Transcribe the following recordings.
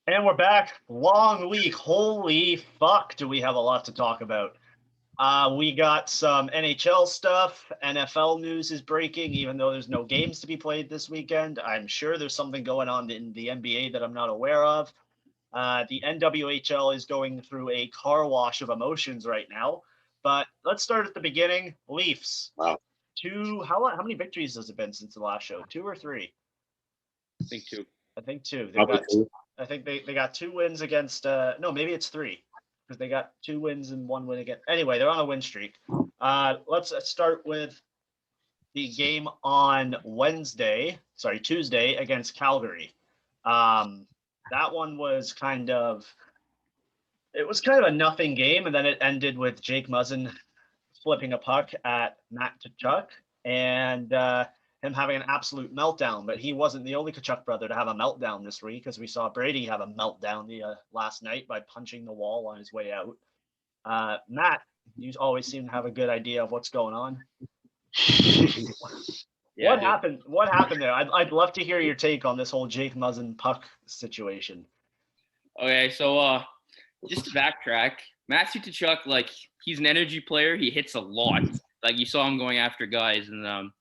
And we're back. Long week. Holy fuck, do we have a lot to talk about. We got some NHL stuff. NFL news is breaking, even though there's no games to be played this weekend. I'm sure there's something going on in the NBA that I'm not aware of. The NWHL is going through a car wash of emotions right now. But let's start at the beginning. Leafs. Wow. How many victories has it been since the last show? Two or three? I think two. I think two. Probably two. I think they got two wins against no, maybe it's three, because they got two wins and one win again. Anyway, they're on a win streak. Let's start with the game on Tuesday against Calgary. That one was kind of a nothing game, and then it ended with Jake Muzzin flipping a puck at Matt Tkachuk and him having an absolute meltdown. But he wasn't the only Tkachuk brother to have a meltdown this week, because we saw Brady have a meltdown last night by punching the wall on his way out. Matt, you always seem to have a good idea of what's going on. What happened? What happened there? I'd love to hear your take on this whole Jake Muzzin puck situation. Okay, so just to backtrack, Matthew Tkachuk, like, he's an energy player. He hits a lot. Like, you saw him going after guys, and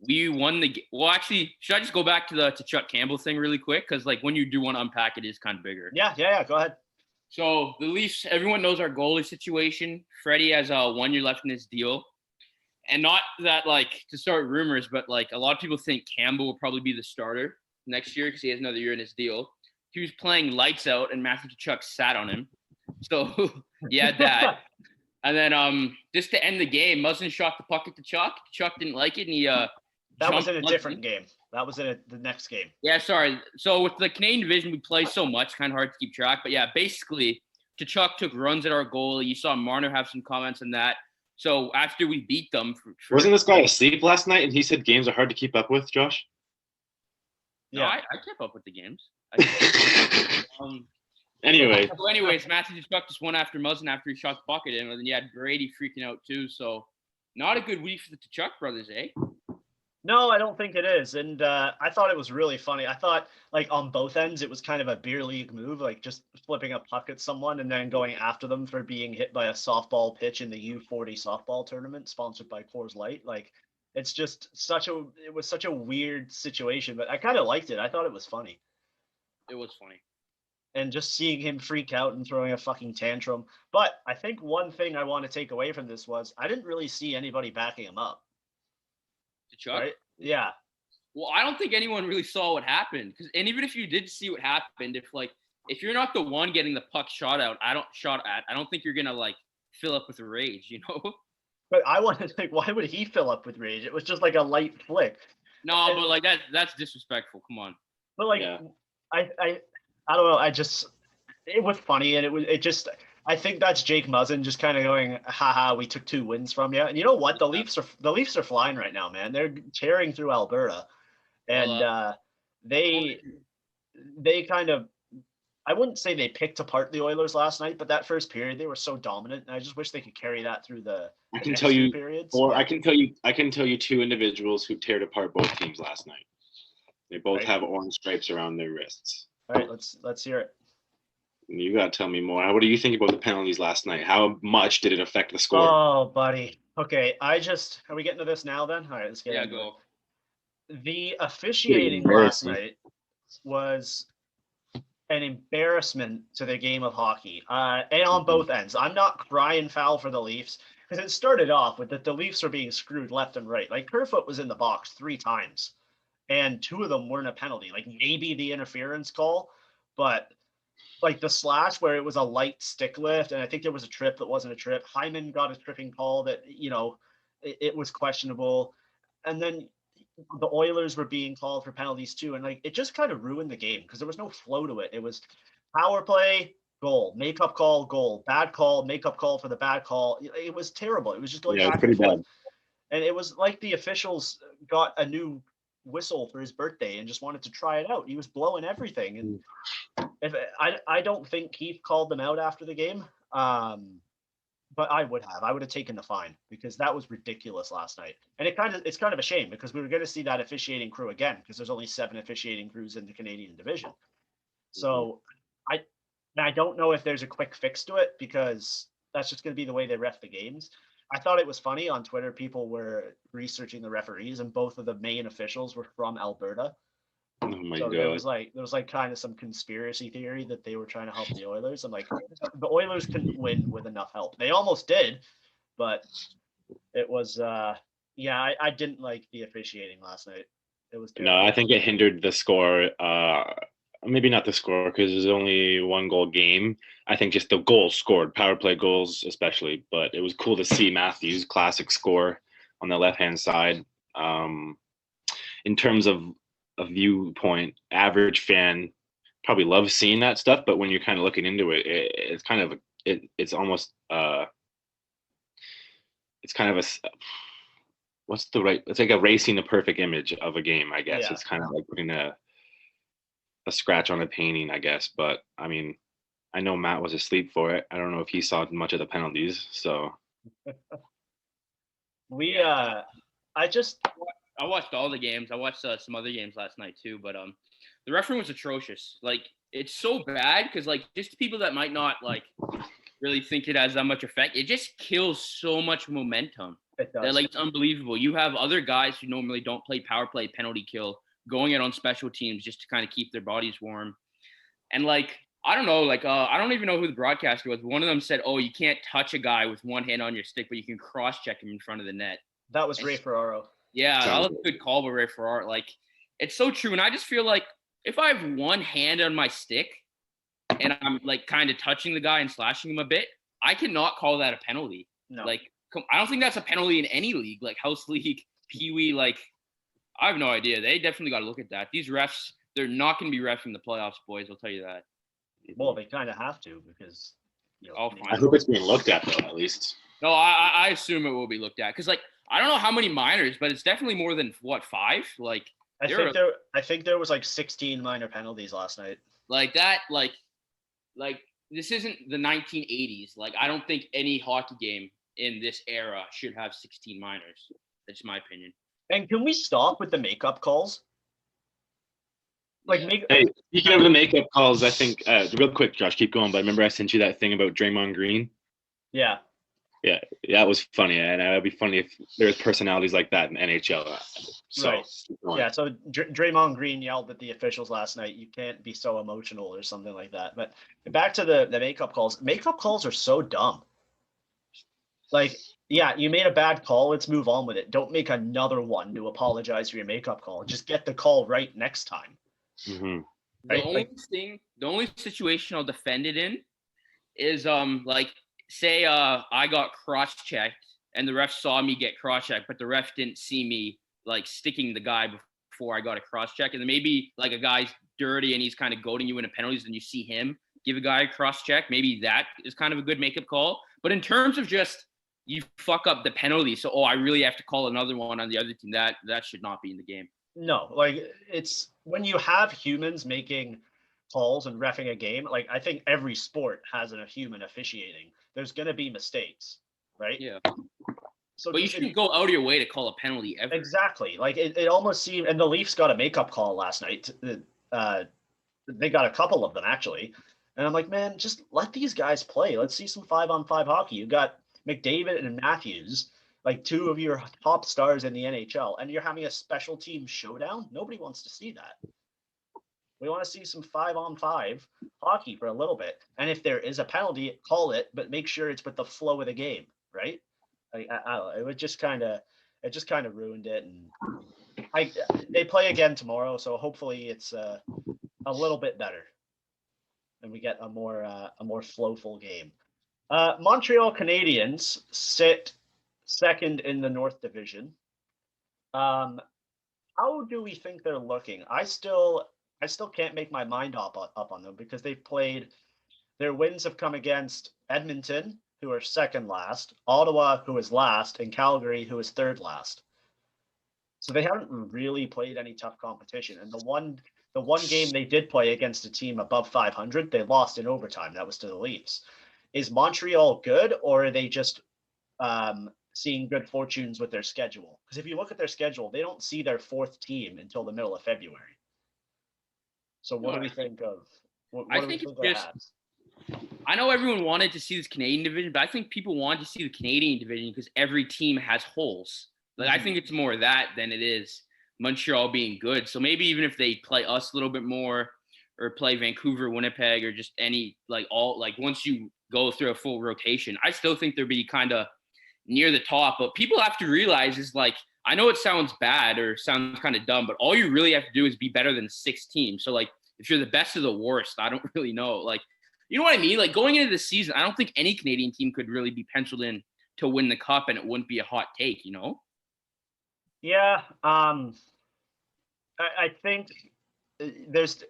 we won the game. Well, actually, should I just go back to the Tkachuk Campbell thing really quick? Because, like, when you do want to unpack it, it's kind of bigger. Yeah. Go ahead. So the Leafs, everyone knows our goalie situation. Freddie has 1 year left in his deal. And not that, like, to start rumors, but, like, a lot of people think Campbell will probably be the starter next year because he has another year in his deal. He was playing lights out, and Matthew Tkachuk sat on him. So he had that. And then just to end the game, Muzzin shot the puck at Tkachuk. Tkachuk didn't like it, and he that was in a different game. That was in the next game. Yeah, sorry. So with the Canadian division, we play so much, kind of hard to keep track. But yeah, basically, Tkachuk took runs at our goalie. You saw Marner have some comments on that. So after we beat them, Wasn't this guy asleep last night? And he said games are hard to keep up with, Josh. No, I kept up with the games. Anyway. So anyways, Matthew Tkachuk just won after Muzzin after he shot the puck at him, and then you had Brady freaking out too. So not a good week for the Tkachuk brothers, eh? No, I don't think it is. And I thought it was really funny. I thought, like, on both ends, it was kind of a beer league move, like just flipping a puck at someone and then going after them for being hit by a softball pitch in the U40 softball tournament sponsored by Coors Light. Like, it's just it was such a weird situation, but I kind of liked it. I thought it was funny. It was funny. And just seeing him freak out and throwing a fucking tantrum. But I think one thing I want to take away from this was I didn't really see anybody backing him up. Tkachuk? Right? Yeah. Well, I don't think anyone really saw what happened. And even if you did see what happened, if you're not the one getting the puck shot at, I don't think you're gonna, like, fill up with rage, you know? But I want to think, why would he fill up with rage? It was just like a light flick. No, but like that's disrespectful. Come on. But like, yeah. I don't know. It was funny, and I think that's Jake Muzzin just kind of going, haha, we took 2 wins from you. And you know what? The Leafs are flying right now, man. They're tearing through Alberta. And they kind of, I wouldn't say they picked apart the Oilers last night, but that first period they were so dominant, and I just wish they could carry that through the periods. I can tell you 2 individuals who teared apart both teams last night. They both have orange stripes around their wrists. All right, let's hear it. You got to tell me more. What do you think about the penalties last night? How much did it affect the score? Oh, buddy. Okay, are we getting to this now then? All right, let's get into go. It. The officiating last night was an embarrassment to the game of hockey, and on both ends. I'm not crying foul for the Leafs, because it started off with that the Leafs are being screwed left and right. Like, Kerfoot was in the box 3 times, and 2 of them weren't a penalty. Like, maybe the interference call, but like the slash where it was a light stick lift, and I think there was a trip that wasn't a trip. Hyman got a tripping call that, it was questionable. And then the Oilers were being called for penalties too. And like, it just kind of ruined the game because there was no flow to it. It was power play, goal, makeup call, goal, bad call, makeup call for the bad call. It was terrible. It was just going back and forth. And it was like the officials got a new whistle for his birthday and just wanted to try it out. He was blowing everything. And I don't think Keith called them out after the game. But I would have taken the fine because that was ridiculous last night. And it's kind of a shame because we were going to see that officiating crew again because there's only 7 officiating crews in the Canadian division. So I don't know if there's a quick fix to it because that's just going to be the way they ref the games. I thought it was funny on Twitter. People were researching the referees, and both of the main officials were from Alberta. Oh my So god! there was like kind of some conspiracy theory that they were trying to help the Oilers. I'm like, the Oilers couldn't win with enough help. They almost did, but it was I didn't like the officiating last night. It was terrible. No, I think it hindered the score. Maybe not the score because there's only one goal game. I think just the goals scored, power play goals especially. But it was cool to see Matthews' classic score on the left-hand side. In terms of a viewpoint, average fan probably loves seeing that stuff. But when you're kind of looking into it, it's kind of it's almost it's kind of a what's the right? It's like erasing the perfect image of a game. I guess it's kind of like putting a scratch on a painting, I guess. But I mean, I know Matt was asleep for it. I don't know if he saw much of the penalties. So I watched all the games. I watched some other games last night too, but the refereeing was atrocious. Like, it's so bad because, like, just people that might not like really think it has that much effect, it just kills so much momentum. That, like, it's unbelievable. You have other guys who normally don't play power play, penalty kill, going out on special teams just to kind of keep their bodies warm. And, like, I don't know, like, I don't even know who the broadcaster was, but one of them said, "Oh, you can't touch a guy with one hand on your stick, but you can cross-check him in front of the net." That was Ray Ferraro. Yeah, that was a good call by Ray Ferraro. Like, it's so true. And I just feel like if I have one hand on my stick and I'm, like, kind of touching the guy and slashing him a bit, I cannot call that a penalty. No. Like, I don't think that's a penalty in any league, like house league, peewee. Like, I have no idea. They definitely got to look at that. These refs, they're not going to be reffing the playoffs, boys. I'll tell you that. Well, they kind of have to because. I hope it's being looked at though, at least. No, I assume it will be looked at because, like, I don't know how many minors, but it's definitely more than 5. Like, I think there was like 16 minor penalties last night. Like that, like this isn't the 1980s. Like, I don't think any hockey game in this era should have 16 minors. That's my opinion. And can we stop with the makeup calls? Like, hey, speaking of the makeup calls, I think real quick, Josh, keep going. But remember, I sent you that thing about Draymond Green. Yeah. Yeah, that was funny, and it would be funny if there was personalities like that in NHL. So, right. Yeah, so Draymond Green yelled at the officials last night, "You can't be so emotional," or something like that. But back to the makeup calls. Makeup calls are so dumb. Like, yeah, you made a bad call. Let's move on with it. Don't make another one to apologize for your makeup call. Just get the call right next time. Mm-hmm. Right? The only situation I'll defend it in is like, say I got cross-checked and the ref saw me get cross-checked, but the ref didn't see me, like, sticking the guy before I got a cross-check. And then maybe, like, a guy's dirty and he's kind of goading you into penalties and you see him give a guy a cross-check. Maybe that is kind of a good makeup call. But in terms of just you fuck up the penalty, so, I really have to call another one on the other team, that should not be in the game. No, like, it's when you have humans making calls and reffing a game, like, I think every sport has a human officiating. There's going to be mistakes, right? Yeah. So but you shouldn't go out of your way to call a penalty ever. Exactly. Like, it almost seemed, and the Leafs got a makeup call last night. They got a couple of them, actually. And I'm like, man, just let these guys play. Let's see some 5-on-5 hockey. You got McDavid and Matthews, like, two of your top stars in the NHL, and you're having a special team showdown? Nobody wants to see that. We want to see some 5-on-5 hockey for a little bit. And if there is a penalty, call it, but make sure it's with the flow of the game, right? Like, I don't know. It just kind of ruined it. And they play again tomorrow, so hopefully it's a little bit better, and we get a more flowful game. Montreal Canadiens sit second in the North Division. How do we think they're looking? I still can't make my mind up on them because they've played. Their wins have come against Edmonton, who are second last, Ottawa, who is last, and Calgary, who is third last. So they haven't really played any tough competition. And the one game they did play against a team above 500, they lost in overtime. That was to the Leafs. Is Montreal good, or are they just seeing good fortunes with their schedule? Because if you look at their schedule, they don't see their fourth team until the middle of February. So what do we think of? What I do we think think it's of just. Habs? I know everyone wanted to see this Canadian division, but I think people wanted to see the Canadian division because every team has holes. Like I think it's more that than it is Montreal being good. So maybe even if they play us a little bit more, or play Vancouver, Winnipeg, or just any once you go through a full rotation, I still think they'll be kind of near the top. But people have to realize is like, I know it sounds bad or sounds kind of dumb, but all you really have to do is be better than 6 teams. So like if you're the best of the worst, I don't really know. Like, you know what I mean? Like going into the season, I don't think any Canadian team could really be penciled in to win the cup, and it wouldn't be a hot take, you know? Yeah. I think there's,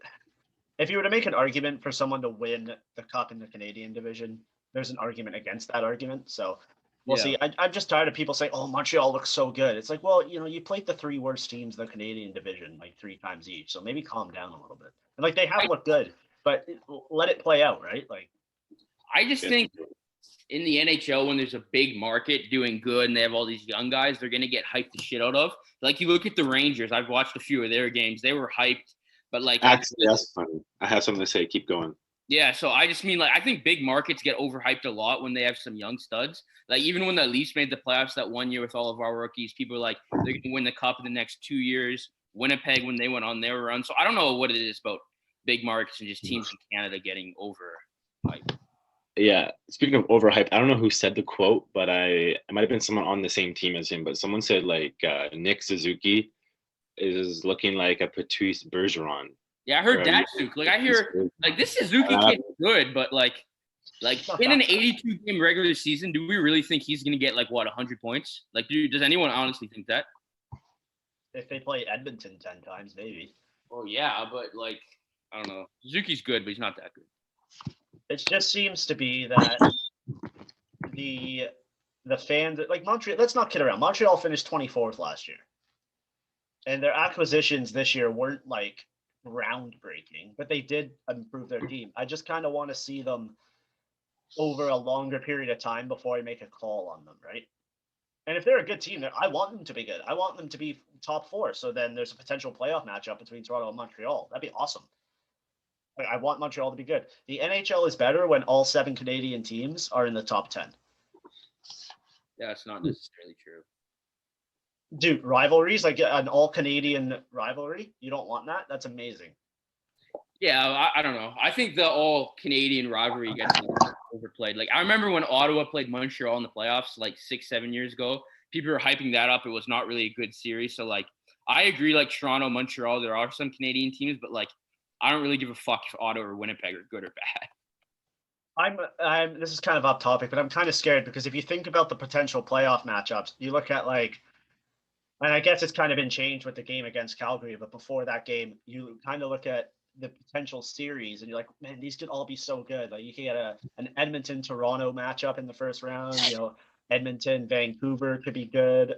if you were to make an argument for someone to win the cup in the Canadian division, there's an argument against that argument. So we'll see. I'm just tired of people saying, "Oh, Montreal looks so good." It's like, well, you played the 3 worst teams in the Canadian division like 3 times each, so maybe calm down a little bit. And like they have looked good, but let it play out, right? Like, I just think in the NHL, when there's a big market doing good and they have all these young guys, they're going to get hyped the shit out of. Like you look at the Rangers, I've watched a few of their games. They were hyped, but like actually, that's funny. I have something to say. Keep going. Yeah, so I just mean, like, I think big markets get overhyped a lot when they have some young studs. Like, even when the Leafs made the playoffs that one year with all of our rookies, people were like, they're going to win the cup in the next 2 years. Winnipeg, when they went on their run. So I don't know what it is about big markets and just teams in Canada getting overhyped. Yeah, speaking of overhyped, I don't know who said the quote, but it might have been someone on the same team as him, but someone said, like, Nick Suzuki is looking like a Patrice Bergeron. Yeah, I heard that too. Like I hear, like this Suzuki kid's good, but like in an 82 game regular season, do we really think he's gonna get like what 100 points? Like, does anyone honestly think that? If they play Edmonton 10 times, maybe. Oh yeah, but like I don't know. Suzuki's good, but he's not that good. It just seems to be that the fans, like Montreal. Let's not kid around. Montreal finished 24th last year, and their acquisitions this year weren't like groundbreaking, but they did improve their team. I just kind of want to see them over a longer period of time before I make a call on them, right? And if they're a good team, I want them to be good. I want them to be top 4. So then there's a potential playoff matchup between Toronto and Montreal. That'd be awesome. Like, I want Montreal to be good. The NHL is better when all 7 Canadian teams are in the top 10. Yeah, it's not necessarily true. Dude, rivalries, like an all-Canadian rivalry, you don't want that? That's amazing. Yeah, I don't know. I think the all-Canadian rivalry gets overplayed. Like, I remember when Ottawa played Montreal in the playoffs like 6-7 years ago. People were hyping that up. It was not really a good series. So, like, I agree, like, Toronto, Montreal, there are some Canadian teams, but, like, I don't really give a fuck if Ottawa or Winnipeg are good or bad. I'm this is kind of off topic, but I'm kind of scared because if you think about the potential playoff matchups, you look at like, and I guess it's kind of been changed with the game against Calgary, but before that game, you kind of look at the potential series and you're like, man, these could all be so good. Like you can get an Edmonton-Toronto matchup in the first round, Edmonton-Vancouver could be good,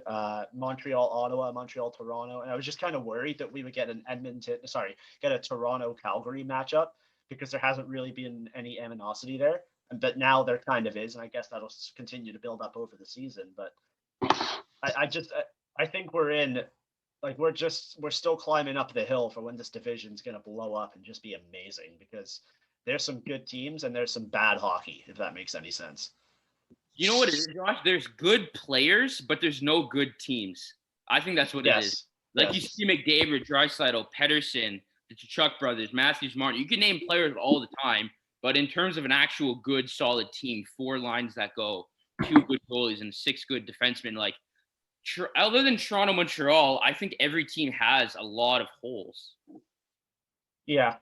Montreal-Ottawa, Montreal-Toronto. And I was just kind of worried that we would get get a Toronto-Calgary matchup because there hasn't really been any animosity there. But now there kind of is, and I guess that'll continue to build up over the season. But I think we're in, like, we're still climbing up the hill for when this division's going to blow up and just be amazing because there's some good teams and there's some bad hockey, if that makes any sense. You know what it is, Josh? There's good players, but there's no good teams. I think that's what it is. Like you see McDavid, Draisaitl, Pettersson, the Tkachuk brothers, Matthews, Martin. You can name players all the time, but in terms of an actual good, solid team, 4 lines that go, 2 good goalies, and 6 good defensemen, like, other than Toronto, Montreal, I think every team has a lot of holes. Yeah.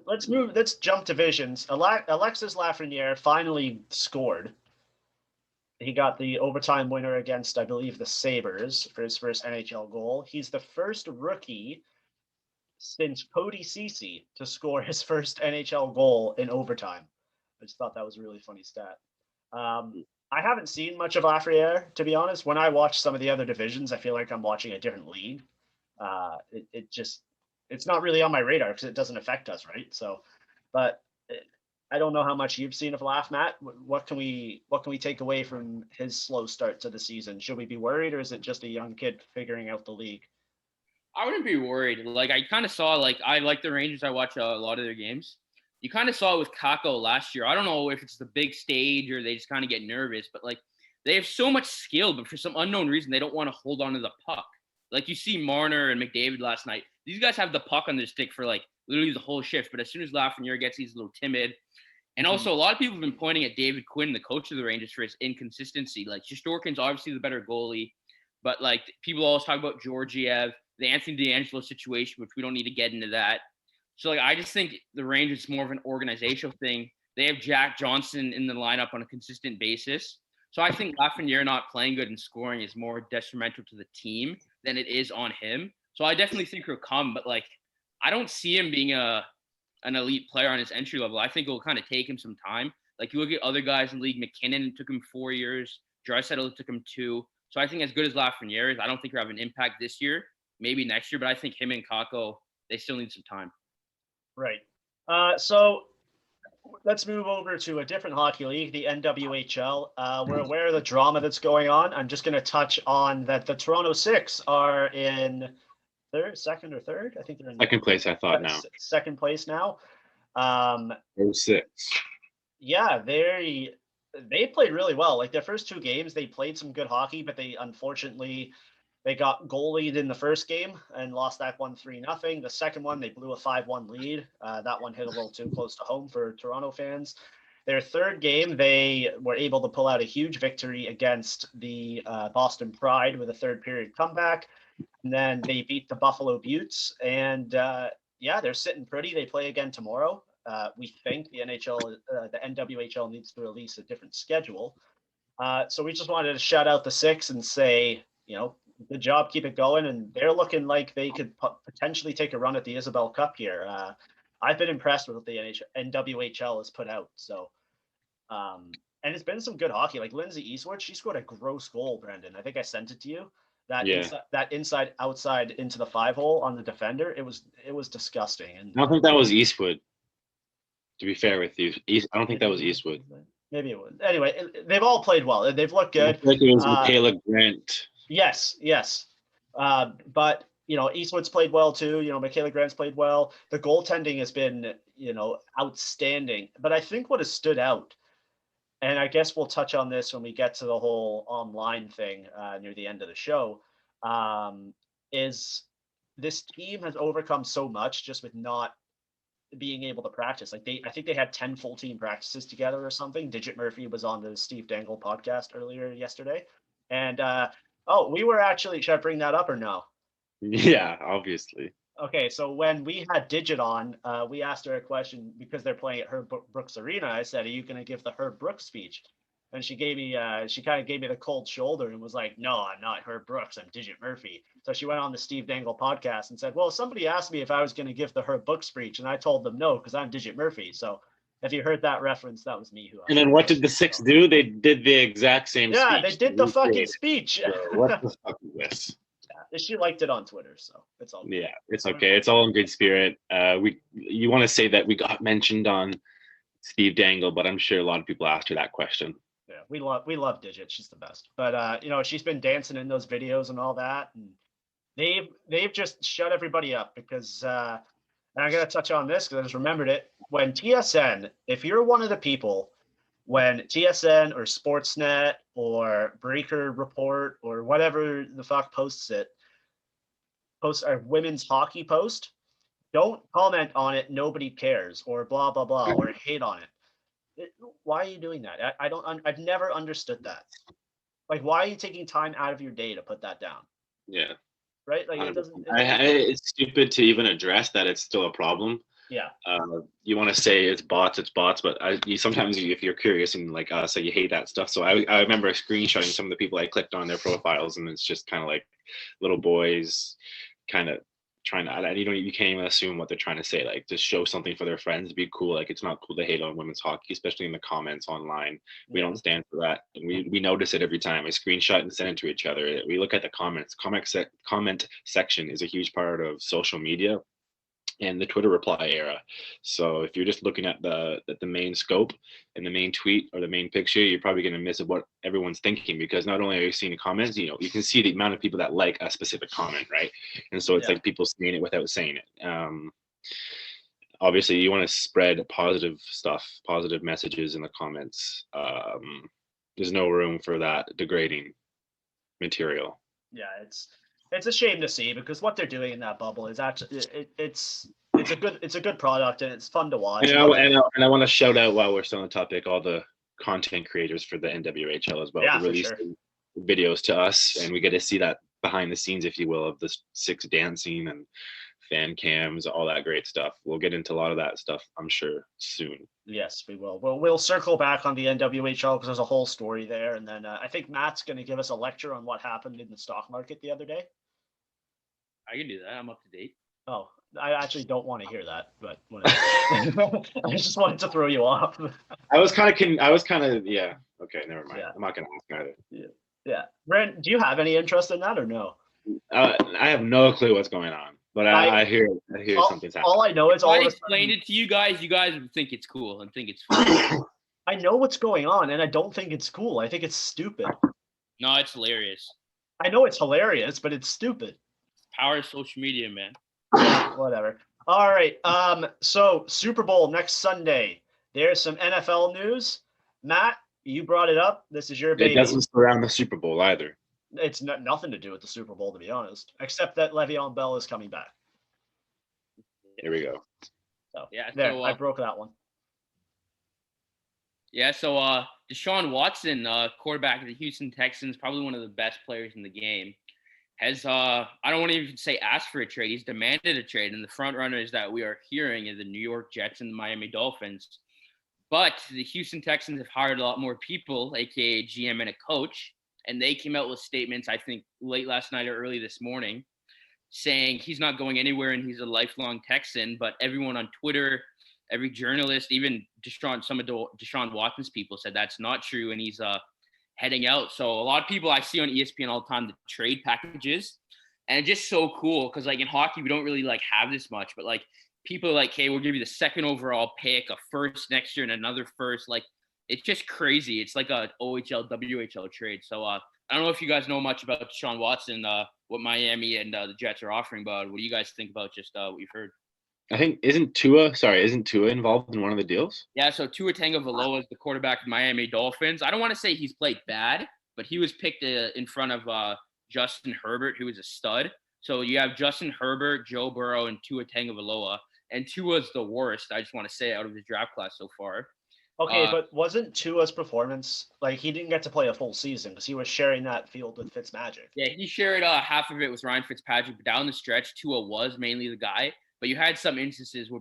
Let's jump divisions. Alexis Lafrenière finally scored. He got the overtime winner against, I believe, the Sabres for his first NHL goal. He's the first rookie since Cody Ceci to score his first NHL goal in overtime. I just thought that was a really funny stat. I haven't seen much of Lafrenière, to be honest. When I watch some of the other divisions, I feel like I'm watching a different league. It's not really on my radar because it doesn't affect us, right? So, but I don't know how much you've seen of Laf, Matt. What can we take away from his slow start to the season? Should we be worried, or is it just a young kid figuring out the league? I wouldn't be worried. Like, I kind of saw, like, I like the Rangers. I watch a lot of their games. You kind of saw it with Kako last year. I don't know if it's the big stage or they just kind of get nervous, but like they have so much skill, but for some unknown reason, they don't want to hold on to the puck. Like you see Marner and McDavid last night. These guys have the puck on their stick for like literally the whole shift. But as soon as Lafrenière gets, he's a little timid. And also, a lot of people have been pointing at David Quinn, the coach of the Rangers, for his inconsistency. Like, Shesterkin's obviously the better goalie, but like people always talk about Georgiev, the Anthony DeAngelo situation, which we don't need to get into that. So, like, I just think the Rangers is more of an organizational thing. They have Jack Johnson in the lineup on a consistent basis. So I think Lafrenière not playing good and scoring is more detrimental to the team than it is on him. So I definitely think he'll come, but like, I don't see him being an elite player on his entry level. I think it'll kind of take him some time. Like you look at other guys in the league, McKinnon, it took him 4 years. Draisaitl took him 2. So I think as good as Lafrenière is, I don't think he'll have an impact this year, maybe next year, but I think him and Kako, they still need some time. Right. So let's move over to a different hockey league, the NWHL. We're aware of the drama that's going on. I'm just going to touch on that the Toronto Six are in second or third. I think they're in second place. I thought now second place now. 06. Yeah, they played really well. Like their first 2 games, they played some good hockey, but they unfortunately they got goalied in the first game and lost that one 3-0. The second one, they blew a 5-1 lead. That one hit a little too close to home for Toronto fans. Their third game, they were able to pull out a huge victory against the Boston Pride with a third period comeback. And then they beat the Buffalo Buttes. And they're sitting pretty. They play again tomorrow. We think the NWHL needs to release a different schedule. So we just wanted to shout out the Six and say, good job, keep it going. And they're looking like they could potentially take a run at the Isabel Cup here. I've been impressed with what the NWHL has put out. So, and it's been some good hockey. Like Lindsay Eastwood, she scored a gross goal, Brendan. I think I sent it to you. That inside outside into the 5-hole on the defender. It was disgusting. And I don't think that was Eastwood. To be fair with you, I don't think that was Eastwood. Maybe it was. Anyway, they've all played well. They've looked good. I feel like it was Michaela Grant. Yes. But Eastwood's played well too. Michaela Grant's played well. The goaltending has been, outstanding. But I think what has stood out, and I guess we'll touch on this when we get to the whole online thing near the end of the show, is this team has overcome so much just with not being able to practice. Like I think they had 10 full team practices together or something. Digit Murphy was on the Steve Dangle podcast earlier yesterday. And we were actually, should I bring that up or no? Yeah, obviously. Okay, so when we had Digit on, we asked her a question because they're playing at Herb Brooks Arena. I said, "Are you going to give the Herb Brooks speech?" And she kind of gave me the cold shoulder and was like, "No, I'm not Herb Brooks. I'm Digit Murphy." So she went on the Steve Dangle podcast and said, "Well, somebody asked me if I was going to give the Herb Brooks speech, and I told them no because I'm Digit Murphy." So if you heard that reference, that was me. And then what did the Six do? They did the exact same speech. Yeah, they did the fucking speech. So what the fuck is this? Yeah, she liked it on Twitter, so it's all good. Yeah, it's okay. It's all in good spirit. You want to say that we got mentioned on Steve Dangle, but I'm sure a lot of people asked her that question. Yeah, we love Digit. She's the best. But she's been dancing in those videos and all that, and they've just shut everybody up because and I'm gonna touch on this because I just remembered it. When TSN, if you're one of the people, when TSN or Sportsnet or Breaker Report or whatever the fuck posts a women's hockey post, don't comment on it. Nobody cares or blah blah blah or hate on it. Why are you doing that? I've never understood that. Like, why are you taking time out of your day to put that down? Yeah. Right? Like it doesn't. It's stupid to even address that it's still a problem. Yeah. You want to say it's bots, but sometimes if you're curious and like us, so you hate that stuff. So I remember screenshotting some of the people I clicked on their profiles, and it's just kind of like little boys, kind of trying to. You can't even assume what they're trying to say. Like just show something for their friends to be cool. Like it's not cool to hate on women's hockey, especially in the comments online. We don't stand for that, and we notice it every time. I screenshot and send it to each other. We look at the comments. Comment section is a huge part of social media and the Twitter reply era. So if you're just looking at the main scope and the main tweet or the main picture, you're probably going to miss what everyone's thinking, because not only are you seeing the comments, you can see the amount of people that like a specific comment, right? And so it's like people seeing it without saying it. obviously you want to spread positive stuff, positive messages in the comments. There's no room for that degrading material. Yeah, it's a shame to see, because what they're doing in that bubble is actually it's a good product, and it's fun to watch. And I want to shout out, while we're still on the topic, all the content creators for the NWHL as well. Yeah, who released videos to us, and we get to see that behind the scenes, if you will, of the six dancing and fan cams, all that great stuff. We'll get into a lot of that stuff, I'm sure, soon. Yes, we will. We'll circle back on the NWHL because there's a whole story there, and then I think Matt's going to give us a lecture on what happened in the stock market the other day. I can do that. I'm up to date. Oh, I actually don't want to hear that, but I just wanted to throw you off. I was kind of yeah. Okay, never mind. Yeah. I'm not going to ask either. Yeah. Brent, do you have any interest in that or no? I have no clue what's going on. But I hear something's happening. All I know is I explained it to you guys would think it's cool and think it's fun. I know what's going on, and I don't think it's cool. I think it's stupid. No, it's hilarious. I know it's hilarious, but it's stupid. Power of social media, man. Whatever. All right. So Super Bowl next Sunday. There's some NFL news. Matt, you brought it up. This is your baby. It doesn't surround the Super Bowl either. It's nothing to do with the Super Bowl, to be honest, except that Le'Veon Bell is coming back. Here we go. So there, I broke that one. Yeah, so Deshaun Watson, quarterback of the Houston Texans, probably one of the best players in the game, has I don't want to even say asked for a trade. He's demanded a trade, and the front runners that we are hearing are the New York Jets and the Miami Dolphins. But the Houston Texans have hired a lot more people, aka GM and a coach. And they came out with statements, I think, late last night or early this morning, saying he's not going anywhere and he's a lifelong Texan. But everyone on Twitter, every journalist, even some of Deshaun Watson's people said that's not true, and he's heading out. So a lot of people I see on ESPN all the time, the trade packages, and it's just so cool because, like, in hockey, we don't really, like, have this much. But, like, people are like, hey, we'll give you the second overall pick, a first next year, and another first. Like, it's just crazy. It's like a OHL, WHL trade. So I don't know if you guys know much about Deshaun Watson, what Miami and the Jets are offering, but what do you guys think about just what you've heard? I think isn't Tua involved in one of the deals? Yeah, so Tua Tagovailoa is the quarterback of Miami Dolphins. I don't want to say he's played bad, but he was picked in front of Justin Herbert, who is a stud. So you have Justin Herbert, Joe Burrow, and Tua Tagovailoa. And Tua's the worst, I just want to say, out of his draft class so far. Okay, but wasn't Tua's performance, like, he didn't get to play a full season because he was sharing that field with Fitzmagic? Yeah, he shared half of it with Ryan Fitzpatrick, but down the stretch, Tua was mainly the guy. But you had some instances where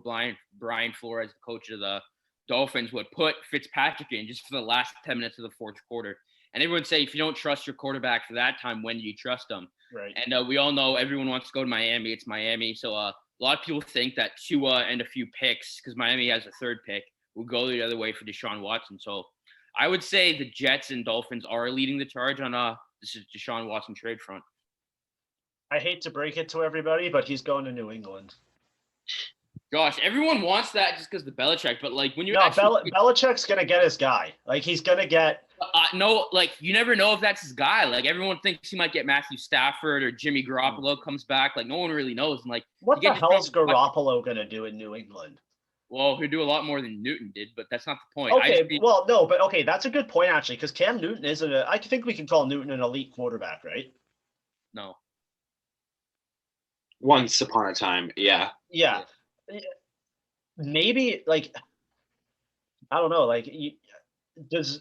Brian Flores, the coach of the Dolphins, would put Fitzpatrick in just for the last 10 minutes of the fourth quarter. And everyone say, if you don't trust your quarterback for that time, when do you trust them? Right. And we all know everyone wants to go to Miami. It's Miami. So a lot of people think that Tua and a few picks, because Miami has a third pick, will go the other way for Deshaun Watson. So I would say the Jets and Dolphins are leading the charge on this is Deshaun Watson trade front. I hate to break it to everybody, but he's going to New England. Gosh, everyone wants that just because the Belichick, but like when you Belichick's gonna get his guy. Like he's gonna get. No, like you never know if that's his guy. Like everyone thinks he might get Matthew Stafford or Jimmy Garoppolo comes back. Like no one really knows. And like what the hell is Garoppolo gonna do in New England? Well, he'll do a lot more than Newton did, but that's not the point. Okay, that's a good point actually, because Cam Newton isn't I think we can call Newton an elite quarterback, right? No. Once upon a time, yeah. Yeah. Maybe like I don't know, like is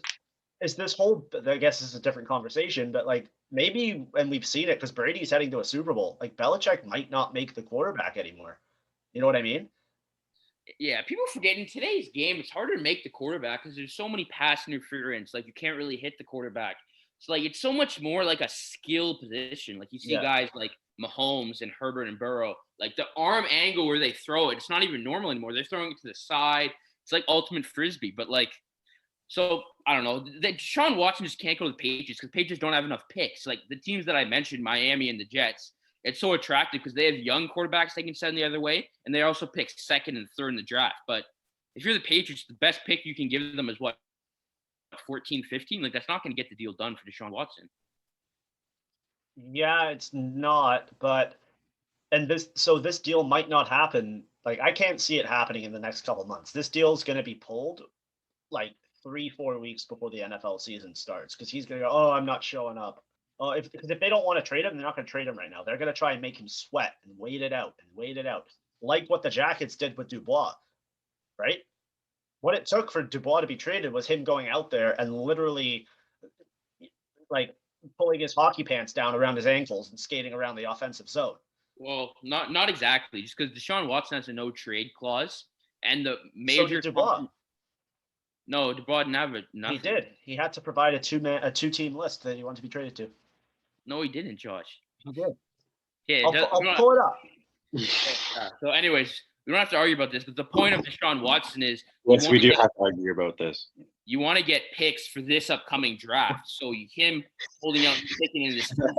this whole, I guess this is a different conversation, but like maybe, and we've seen it because Brady's heading to a Super Bowl, like Belichick might not make the quarterback anymore. You know what I mean? Yeah, people forget in today's game, it's harder to make the quarterback because there's so many pass interference. Like you can't really hit the quarterback. So like it's so much more like a skill position. Like you see guys like Mahomes and Herbert and Burrow, like the arm angle where they throw it, it's not even normal anymore. They're throwing it to the side. It's like ultimate frisbee. But like, so I don't know. Deshaun Watson just can't go to the Patriots because Patriots don't have enough picks. Like the teams that I mentioned, Miami and the Jets, it's so attractive because they have young quarterbacks they can send the other way, and they also pick second and third in the draft. But if you're the Patriots, the best pick you can give them is what, 14, 15? Like that's not going to get the deal done for Deshaun Watson. Yeah, it's not. But this deal might not happen Like, I can't see it happening in the next couple months. This deal is going to be pulled like 3-4 weeks before the NFL season starts because he's going to go, oh, I'm not showing up. Because if they don't want to trade him, they're not going to trade him right now. They're going to try and make him sweat and wait it out, like what the Jackets did with Dubois, right? What it took for Dubois to be traded was him going out there and literally like pulling his hockey pants down around his ankles and skating around the offensive zone. Well, not exactly, just because Deshaun Watson has a no trade clause, and the major. So did Dubois. No, Dubois didn't have it. He did. He had to provide a two-team list that he wanted to be traded to. No, he didn't, Josh. He did. Yeah, I'll pull it up. So, anyways, we don't have to argue about this, but the point of Deshaun Watson is. Yes, we do have to argue about this. You want to get picks for this upcoming draft, so him holding out and picking in this season,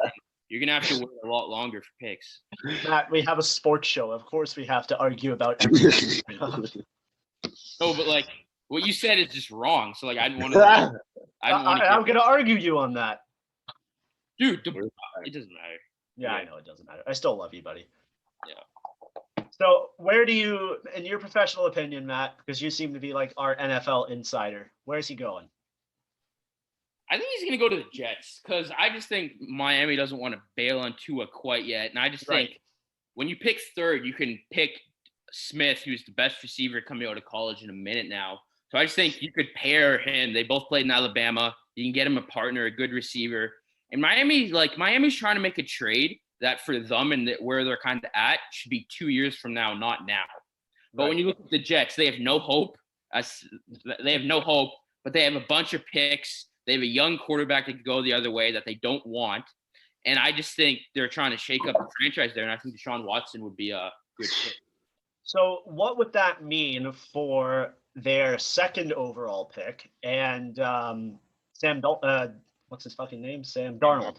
you're gonna have to wait a lot longer for picks. Matt, we have a sports show. Of course, we have to argue about everything. No, but like what you said is just wrong. So like I didn't want to. I'm gonna argue you on that, dude. It doesn't matter. Yeah, I know it doesn't matter. I still love you, buddy. Yeah. So where do you, in your professional opinion, Matt, because you seem to be like our NFL insider, where's he going? I think he's going to go to the Jets because I just think Miami doesn't want to bail on Tua quite yet. And I just think when you pick third, you can pick Smith, who's the best receiver coming out of college in a minute now. So I just think you could pair him. They both played in Alabama. You can get him a partner, a good receiver. And Miami's trying to make a trade that for them and where they're kind of at should be 2 years from now, not now. But when you look at the Jets, they have no hope. They have no hope, but they have a bunch of picks. They have a young quarterback that could go the other way that they don't want. And I just think they're trying to shake up the franchise there. And I think Deshaun Watson would be a good fit. So what would that mean for their second overall pick and what's his fucking name? Sam Darnold.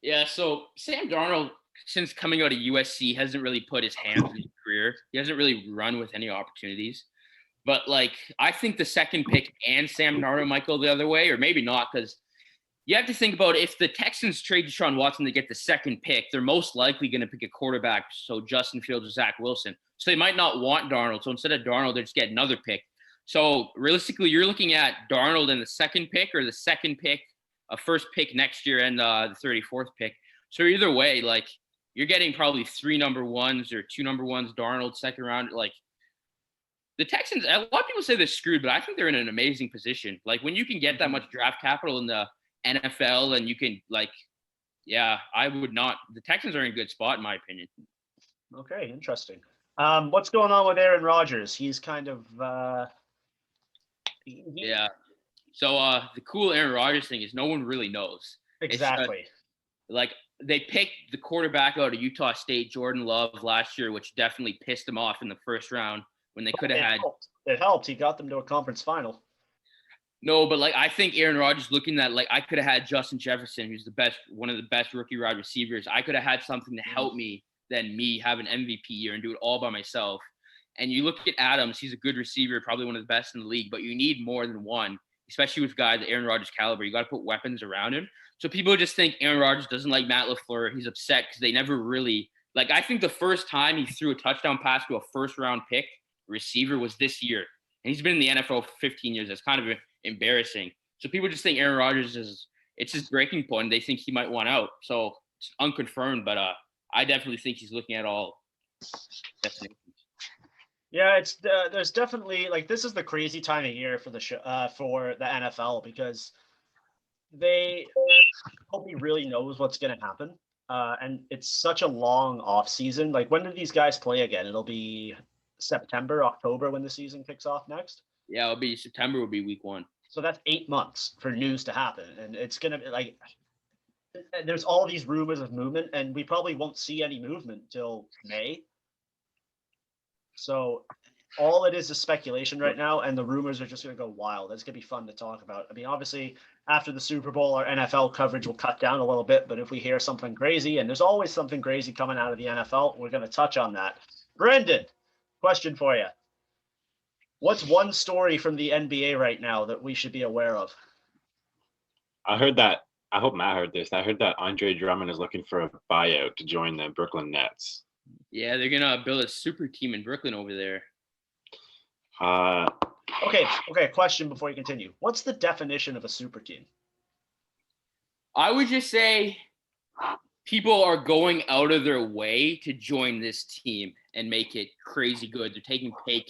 Yeah, so Sam Darnold, since coming out of USC, hasn't really put his hands in his career. He hasn't really run with any opportunities. But, I think the second pick and Sam Darnold might go the other way, or maybe not, because you have to think about if the Texans trade Deshaun Watson to get the second pick, they're most likely going to pick a quarterback, so Justin Fields or Zach Wilson. So they might not want Darnold. So instead of Darnold, they just get another pick. So realistically, you're looking at Darnold and the second pick or the second pick, a first pick next year and the 34th pick. So either way, you're getting probably 3 number ones or 2 number ones, Darnold, second round. The Texans, a lot of people say they're screwed, but I think they're in an amazing position. When you can get that much draft capital in the NFL and you can, I would not. The Texans are in a good spot, in my opinion. Okay, interesting. What's going on with Aaron Rodgers? He's kind of yeah. So the cool Aaron Rodgers thing is no one really knows. Exactly. They picked the quarterback out of Utah State, Jordan Love, last year, which definitely pissed him off in the first round when they could have had. It helped. He got them to a conference final. No, but I think Aaron Rodgers looking at I could have had Justin Jefferson, who's one of the best rookie wide receivers. I could have had something to help me than me have an MVP year and do it all by myself. And you look at Adams, he's a good receiver, probably one of the best in the league, but you need more than one, especially with guys at Aaron Rodgers' caliber. You got to put weapons around him. So people just think Aaron Rodgers doesn't like Matt LaFleur. He's upset because they never really I think the first time he threw a touchdown pass to a first-round pick receiver was this year. And he's been in the NFL for 15 years. That's kind of embarrassing. So people just think Aaron Rodgers it's his breaking point. And they think he might want out. So it's unconfirmed, but I definitely think he's looking at all destinations. Yeah, there's definitely this is the crazy time of year for the NFL because nobody really knows what's going to happen, and it's such a long off season. When do these guys play again? It'll be September, October when the season kicks off next. Yeah, it'll be September. Will be week 1. So that's 8 months for news to happen, and it's gonna be there's all these rumors of movement, and we probably won't see any movement till May. So all it is speculation right now, and the rumors are just going to go wild. It's going to be fun to talk about. I mean, obviously, after the Super Bowl, our NFL coverage will cut down a little bit, but if we hear something crazy, and there's always something crazy coming out of the NFL, we're going to touch on that. Brendan, question for you. What's one story from the NBA right now that we should be aware of? I heard that. I hope Matt heard this. I heard that Andre Drummond is looking for a buyout to join the Brooklyn Nets. Yeah, they're gonna build a super team in Brooklyn over there. Okay. Question before you continue. What's the definition of a super team? I would just say people are going out of their way to join this team and make it crazy good. They're taking pay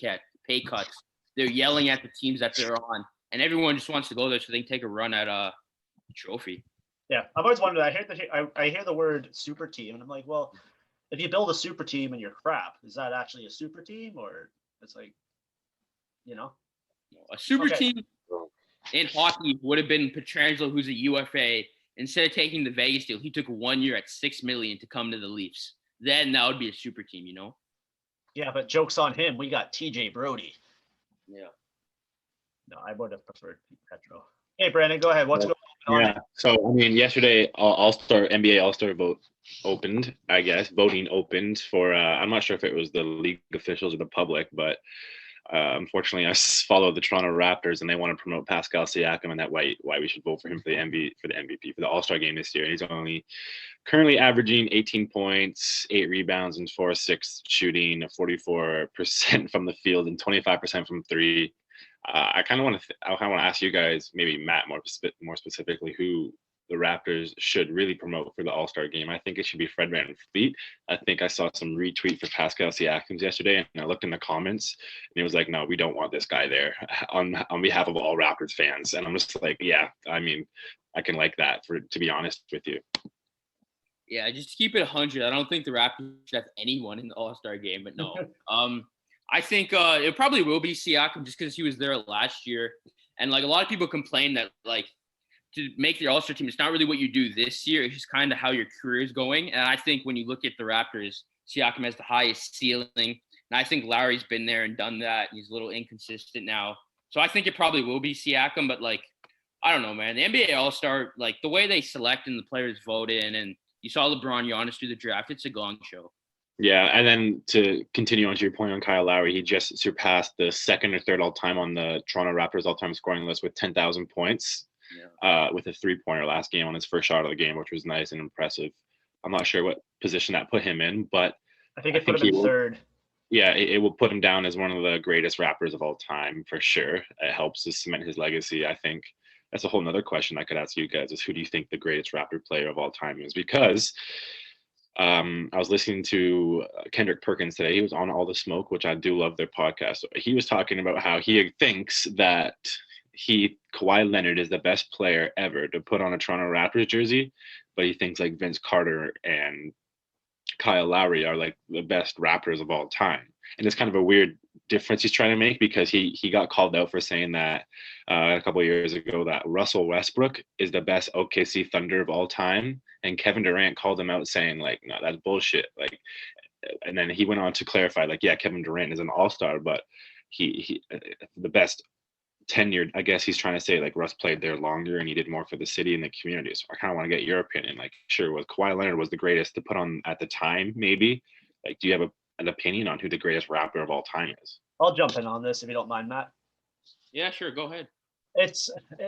cuts. They're yelling at the teams that they're on, and everyone just wants to go there so they can take a run at a trophy. Yeah, I've always wondered. I hear the word super team, and I'm like, well, if you build a super team and you're crap, is that actually a super team, or it's like, A super team in hockey would have been Pietrangelo, who's a UFA. Instead of taking the Vegas deal, he took 1 year at $6 million to come to the Leafs. Then that would be a super team, Yeah, but joke's on him. We got TJ Brody. Yeah. No, I would have preferred Petro. Hey, Brandon, go ahead. What's going on? Yeah. So, yesterday, NBA All-Star vote opened, I guess. Voting opened for, I'm not sure if it was the league officials or the public, but unfortunately, I follow the Toronto Raptors, and they want to promote Pascal Siakam, and that why we should vote for him for the MVP for the All-Star game this year. He's only currently averaging 18 points, 8 rebounds, and 4-6 shooting, 44% from the field, and 25% from three. I kind of want to ask you guys, maybe Matt more specifically, who the Raptors should really promote for the All-Star game. I think it should be Fred VanVleet. I think I saw some retweet for Pascal Siakam yesterday, and I looked in the comments, and it was like, no, we don't want this guy there on behalf of all Raptors fans. And I'm just like, yeah, I can like that, to be honest with you. Yeah, just keep it 100. I don't think the Raptors should have anyone in the All-Star game, but no. I think it probably will be Siakam just because he was there last year. And like a lot of people complain that like to make your All-Star team, it's not really what you do this year. It's just kind of how your career is going. And I think when you look at the Raptors, Siakam has the highest ceiling. And I think Lowry's been there and done that. He's a little inconsistent now. So I think it probably will be Siakam. But like, I don't know, man. The NBA All-Star, like the way they select and the players vote in, and you saw LeBron Giannis do the draft, it's a gong show. Yeah, and then to continue on to your point on Kyle Lowry, he just surpassed the second or third all-time on the Toronto Raptors all-time scoring list with 10,000 points with a three-pointer last game on his first shot of the game, which was nice and impressive. I'm not sure what position that put him in, but I think it put him in third. Yeah, it will put him down as one of the greatest rappers of all time for sure. It helps to cement his legacy. I think that's a whole nother question I could ask you guys is who do you think the greatest Raptor player of all time is? Because I was listening to Kendrick Perkins today. He was on All the Smoke, which I do love their podcast. He was talking about how he thinks that Kawhi Leonard is the best player ever to put on a Toronto Raptors jersey, but he thinks like Vince Carter and Kyle Lowry are like the best rappers of all time. And it's kind of a weird difference he's trying to make because he got called out for saying that a couple of years ago that Russell Westbrook is the best OKC Thunder of all time. And Kevin Durant called him out saying like, no, that's bullshit. Like, and then he went on to clarify like, yeah, Kevin Durant is an all-star, but he the best tenured, I guess he's trying to say like Russ played there longer and he did more for the city and the community. So I kind of want to get your opinion. Like, sure, was Kawhi Leonard was the greatest to put on at the time, maybe? Like, do you have an opinion on who the greatest rapper of all time is? I'll jump in on this if you don't mind, Matt. Yeah, sure. Go ahead.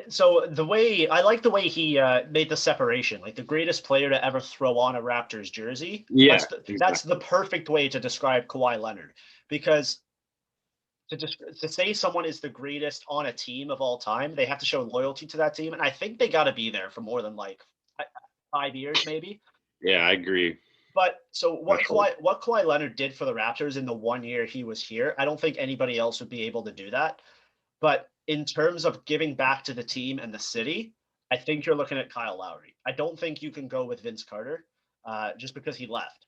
So I like the way he made the separation, like the greatest player to ever throw on a Raptors jersey. Yeah, that's the perfect way to describe Kawhi Leonard, because to say someone is the greatest on a team of all time, they have to show loyalty to that team, and I think they got to be there for more than like 5 years, maybe. Yeah, I agree. But so what Kawhi Leonard did for the Raptors in the 1 year he was here, I don't think anybody else would be able to do that. But in terms of giving back to the team and the city, I think you're looking at Kyle Lowry. I don't think you can go with Vince Carter just because he left,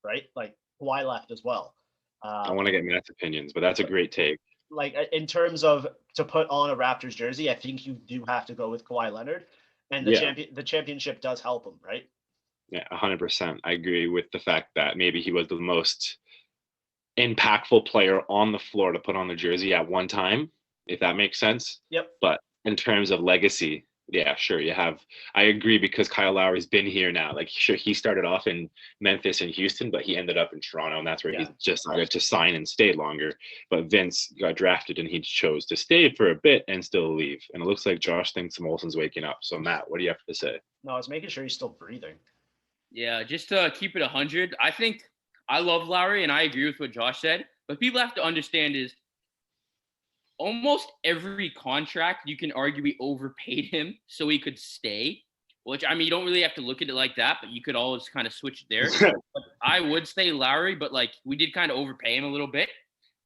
right? Like Kawhi left as well. I want to get Matt's opinions, but that's a great take. Like in terms of to put on a Raptors jersey, I think you do have to go with Kawhi Leonard, and the championship does help him, right? Yeah, 100%. I agree with the fact that maybe he was the most impactful player on the floor to put on the jersey at one time, if that makes sense. Yep. But in terms of legacy, yeah, sure. I agree because Kyle Lowry's been here now. Like, sure, he started off in Memphis and Houston, but he ended up in Toronto, and that's where he's just decided to sign and stay longer. But Vince got drafted, and he chose to stay for a bit and still leave. And it looks like Josh thinks Molson's waking up. So, Matt, what do you have to say? No, I was making sure he's still breathing. Yeah, just to keep it 100, I think I love Lowry, and I agree with what Josh said. But people have to understand is almost every contract you can arguably overpaid him so he could stay. Which, I mean, you don't really have to look at it like that, but you could always kind of switch it there. But I would say Lowry, but like we did kind of overpay him a little bit.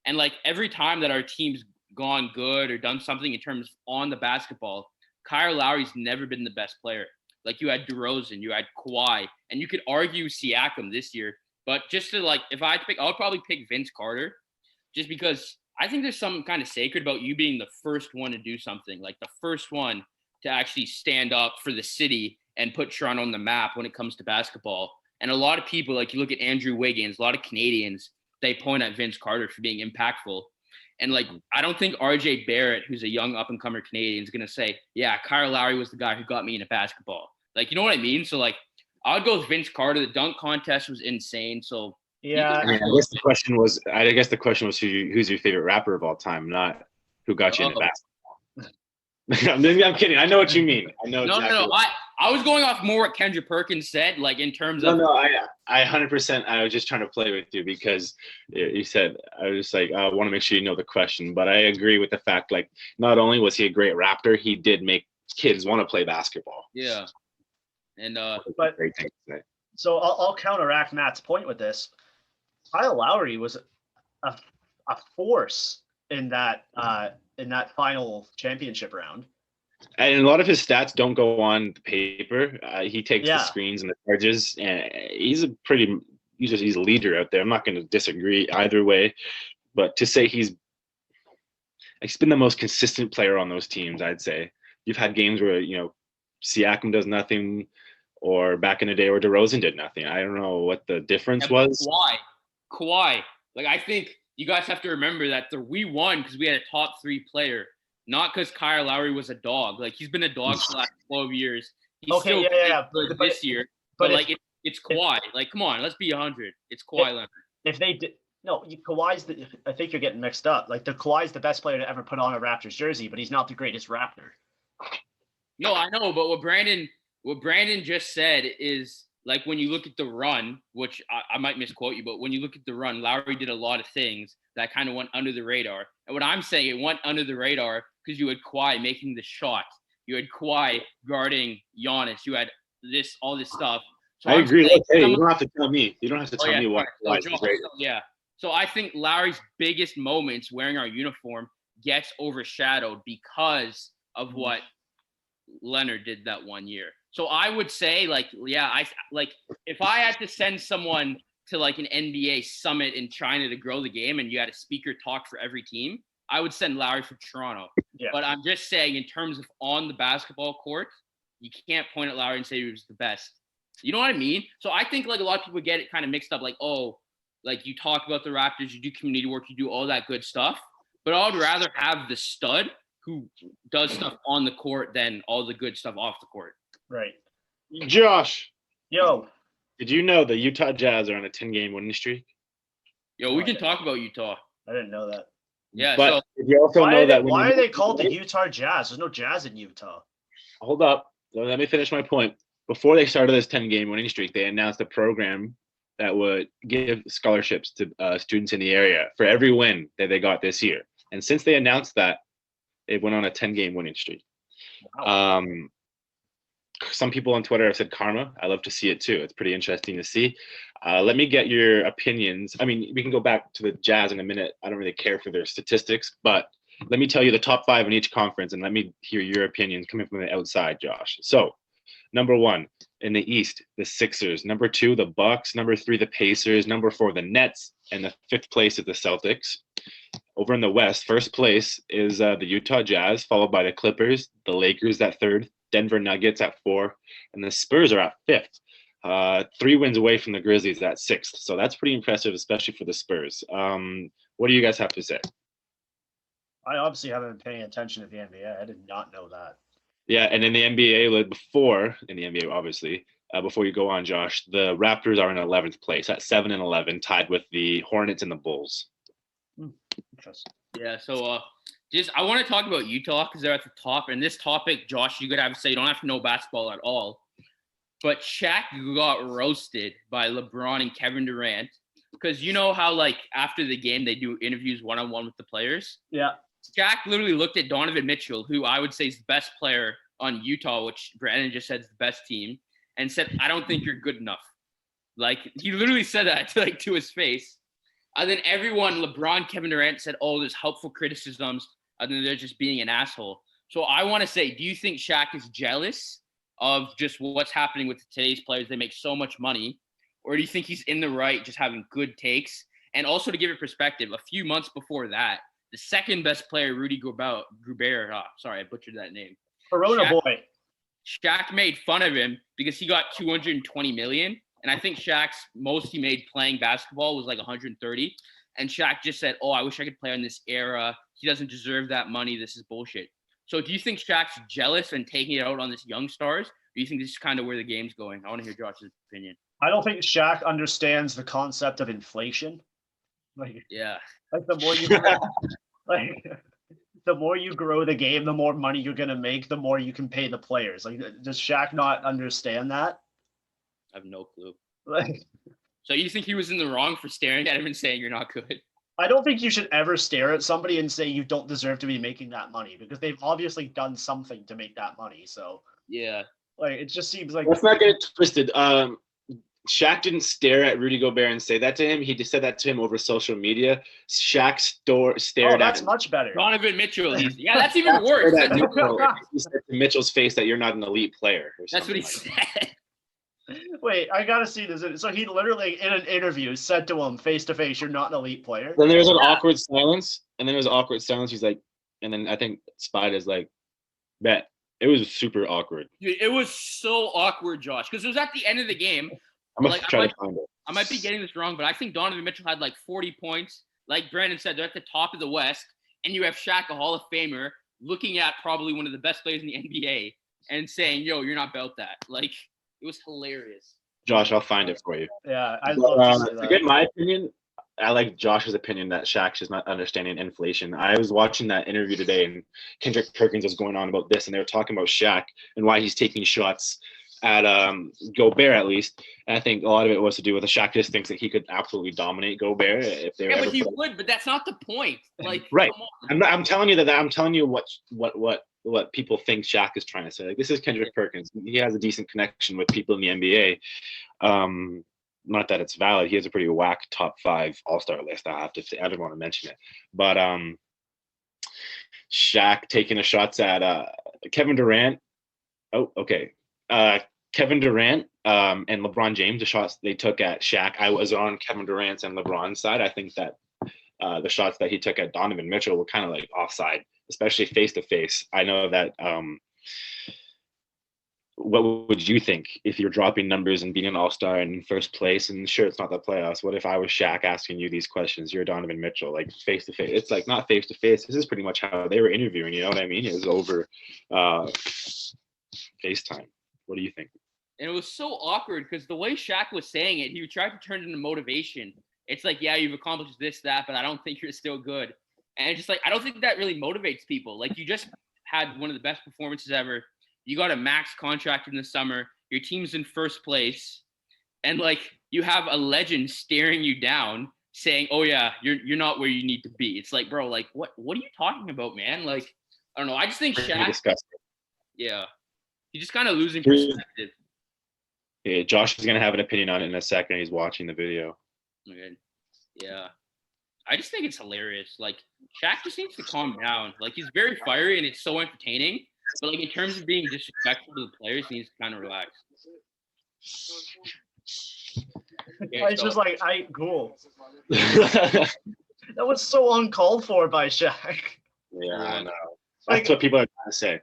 And like every time that our team's gone good or done something in terms on the basketball, Kyle Lowry's never been the best player. Like you had DeRozan, you had Kawhi, and you could argue Siakam this year. But just to like, if I had to pick, I would probably pick Vince Carter, just because I think there's something kind of sacred about you being the first one to do something, like the first one to actually stand up for the city and put Toronto on the map when it comes to basketball. And a lot of people, like you look at Andrew Wiggins, a lot of Canadians, they point at Vince Carter for being impactful. And like, I don't think RJ Barrett, who's a young up-and-comer Canadian, is going to say, yeah, Kyle Lowry was the guy who got me into basketball. Like, you know what I mean? So like, I would go with Vince Carter. The dunk contest was insane. So yeah, I guess the question was who's your favorite rapper of all time, not who got you into basketball. I'm kidding. I know what you mean. I know. No. I was going off more what Kendra Perkins said, like in terms of. No. I 100%. I was just trying to play with you because you said I was just like I want to make sure you know the question, but I agree with the fact like not only was he a great Raptor, he did make kids want to play basketball. Yeah, and but great thing to say. So I'll counteract Matt's point with this. Kyle Lowry was a force in that final championship round. And a lot of his stats don't go on the paper. He takes the screens and the charges, and he's a leader out there. I'm not going to disagree either way, but to say he's been the most consistent player on those teams, I'd say. You've had games where Siakam does nothing, or back in the day where DeRozan did nothing. I don't know what the difference was. Kawhi. Like I think you guys have to remember that we won because we had a top 3 player. Not because Kyle Lowry was a dog. Like he's been a dog for the last 12 years. He's still good this year. But like it's Kawhi. Like come on, let's be 100. It's Kawhi Leonard. If they did Kawhi's I think you're getting mixed up. Like Kawhi's the best player to ever put on a Raptors jersey, but he's not the greatest Raptor. No, I know, but what Brandon just said is like when you look at the run, which I might misquote you, but when you look at the run, Lowry did a lot of things that kind of went under the radar. And what I'm saying, it went under the radar because you had Kawhi making the shot. You had Kawhi guarding Giannis. You had all this stuff. So I agree. Look, hey, you don't have to tell me. You don't have to tell me what Kawhi's great. Yeah. So I think Lowry's biggest moments wearing our uniform gets overshadowed because of what Leonard did that one year. So I would say if I had to send someone to like an NBA summit in China to grow the game and you had a speaker talk for every team, I would send Lowry for Toronto. Yeah. But I'm just saying in terms of on the basketball court, you can't point at Lowry and say he was the best. You know what I mean? So I think like a lot of people get it kind of mixed up like, oh, like you talk about the Raptors, you do community work, you do all that good stuff. But I would rather have the stud who does stuff on the court than all the good stuff off the court. Right. Josh. Yo. Did you know the Utah Jazz are on a 10-game winning streak? Yo, we can talk about Utah. I didn't know that. Yeah, but you also know that why are they called the Utah Jazz? There's no Jazz in Utah. Hold up. Let me finish my point. Before they started this 10-game winning streak, they announced a program that would give scholarships to students in the area for every win that they got this year. And since they announced that, it went on a 10-game winning streak. Wow. Some people on Twitter have said karma. I love to see it too. It's pretty interesting to see. Let me get your opinions. I mean, we can go back to the Jazz in a minute. I don't really care for their statistics, but let me tell you the top 5 in each conference, and let me hear your opinions coming from the outside, Josh. So, number 1 in the East, the Sixers. Number 2, the Bucks. Number 3, the Pacers. Number 4, the Nets. And the 5th place is the Celtics. Over in the West, first place is the Utah Jazz, followed by the Clippers, the Lakers at 3rd, Denver Nuggets at 4, and the Spurs are at 5th. 3 wins away from the Grizzlies at 6th. So that's pretty impressive, especially for the Spurs. What do you guys have to say? I obviously haven't been paying attention to the NBA. I did not know that. Yeah, and in the NBA, obviously, before you go on, Josh, the Raptors are in 11th place at 7-11, tied with the Hornets and the Bulls. Interesting. Yeah, so I want to talk about Utah because they're at the top. And this topic, Josh, you could have to say you don't have to know basketball at all. But Shaq got roasted by LeBron and Kevin Durant because you know how like after the game they do interviews one-on-one with the players. Yeah. Shaq literally looked at Donovan Mitchell, who I would say is the best player on Utah, which Brandon just said is the best team, and said, "I don't think you're good enough." Like he literally said that to his face. And then everyone, LeBron, Kevin Durant said, "Oh, there's helpful criticisms," and then they're just being an asshole. So I want to say, do you think Shaq is jealous of just what's happening with today's players? They make so much money. Or do you think he's in the right, just having good takes? And also to give it perspective, a few months before that, the second best player, Rudy Gobert, sorry, I butchered that name. Corona boy. Shaq made fun of him because he got $220 million. And I think Shaq's most he made playing basketball was like 130. And Shaq just said, "Oh, I wish I could play in this era. He doesn't deserve that money. This is bullshit." So do you think Shaq's jealous and taking it out on this young stars? Or do you think this is kind of where the game's going? I want to hear Josh's opinion. I don't think Shaq understands the concept of inflation. Like the more you the more you grow the game, the more money you're gonna make, the more you can pay the players. Like, does Shaq not understand that? I have no clue. Like, so you think he was in the wrong for staring at him and saying you're not good? I don't think you should ever stare at somebody and say you don't deserve to be making that money, because they've obviously done something to make that money. So yeah, like it just seems like let's not get it twisted. Shaq didn't stare at Rudy Gobert and say that to him. He just said that to him over social media. Shaq stared at that's him. much better. Donovan Mitchell. That's even worse. He said to Mitchell's face that you're not an elite player. That's what he said. Wait, I gotta see this. So he literally, in an interview, said to him face to face, "You're not an elite player." Then there was an awkward silence, He's like, and then I think Spider's like, "Bet." It was super awkward. Dude, it was so awkward, Josh, because it was at the end of the game. I'm gonna try to find it. I might be getting this wrong, but I think Donovan Mitchell had like 40 points. Like Brandon said, they're at the top of the West, and you have Shaq, a Hall of Famer, looking at probably one of the best players in the NBA and saying, "Yo, you're not about that." Like, it was hilarious. Josh, I'll find it for you. Yeah, I love to see that. To get my opinion, I like Josh's opinion that Shaq's just not understanding inflation. I was watching that interview today, and Kendrick Perkins was going on about this, and they were talking about Shaq and why he's taking shots at Gobert, at least. And I think a lot of it was to do with the Shaq just thinks that he could absolutely dominate Gobert if they were. Yeah, but he would. But that's not the point. Like, right? I'm telling you that. I'm telling you what people think Shaq is trying to say. Like, this is Kendrick Perkins. He has a decent connection with people in the NBA. Not that it's valid. He has a pretty whack top 5 All-Star list. I have to say. I didn't want to mention it, but Shaq taking the shots at Kevin Durant. Oh, okay. Kevin Durant and LeBron James, the shots they took at Shaq. I was on Kevin Durant's and LeBron's side. I think that the shots that he took at Donovan Mitchell were kind of like offside, especially face to face. I know that. What would you think if you're dropping numbers and being an all-star and in first place? And sure, it's not the playoffs. What if I was Shaq asking you these questions? You're Donovan Mitchell, like face to face. It's like not face to face. This is pretty much how they were interviewing. You know what I mean? It was over FaceTime. What do you think? And it was so awkward because the way Shaq was saying it, he tried to turn it into motivation. It's like, yeah, you've accomplished this, that, but I don't think you're still good. And it's just like, I don't think that really motivates people. Like, you just had one of the best performances ever. You got a max contract in the summer. Your team's in first place. And, like, you have a legend staring you down saying, oh, yeah, you're not where you need to be. It's like, bro, like, what are you talking about, man? Like, I don't know. I just think Shaq – yeah. He's just kind of losing perspective. Yeah, Josh is going to have an opinion on it in a second. He's watching the video. Okay. Yeah. I just think it's hilarious. Like, Shaq just needs to calm down. Like, he's very fiery and it's so entertaining. But, like, in terms of being disrespectful to the players, he needs to kind of relax. Okay, it's just like, cool. That was so uncalled for by Shaq. Yeah, I know. That's what people are trying to say.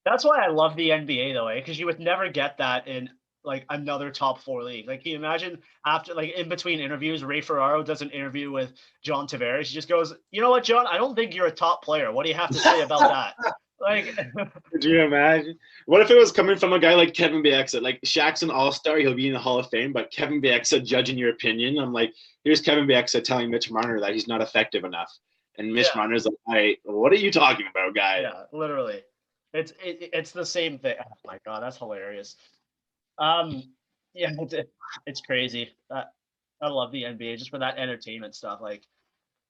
That's why I love the NBA, though, because you would never get that in, like, another top 4 league. Like, can you imagine after, like, in between interviews, Ray Ferraro does an interview with John Tavares. He just goes, you know what, John? I don't think you're a top player. What do you have to say about that? Like, could you imagine? What if it was coming from a guy like Kevin Bieksa? Like, Shaq's an all-star, he'll be in the Hall of Fame, but Kevin Bieksa judging your opinion. I'm like, here's Kevin Bieksa telling Mitch Marner that he's not effective enough, and Mitch Marner's like, hey, what are you talking about, guy? Yeah, literally, it's the same thing. Oh my god, that's hilarious. Yeah, it's crazy. I love the NBA just for that entertainment stuff. Like,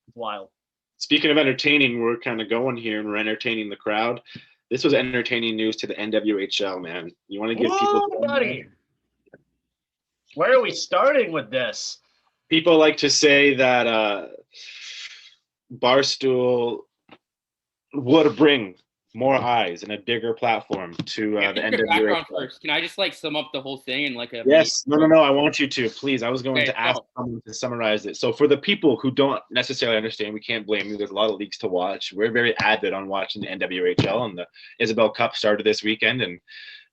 it's wild. Speaking of entertaining, we're kind of going here and we're entertaining the crowd. This was entertaining news to the NWHL, man. You want to give people... buddy. Where are we starting with this? People like to say that Barstool would bring more eyes and a bigger platform to the NWHL. First. Can I just sum up the whole thing in a Yes, no, I want you to, please. I was going to ask someone to summarize it. So for the people who don't necessarily understand, we can't blame you. There's a lot of leagues to watch. We're very avid on watching the NWHL, and the Isabel Cup started this weekend and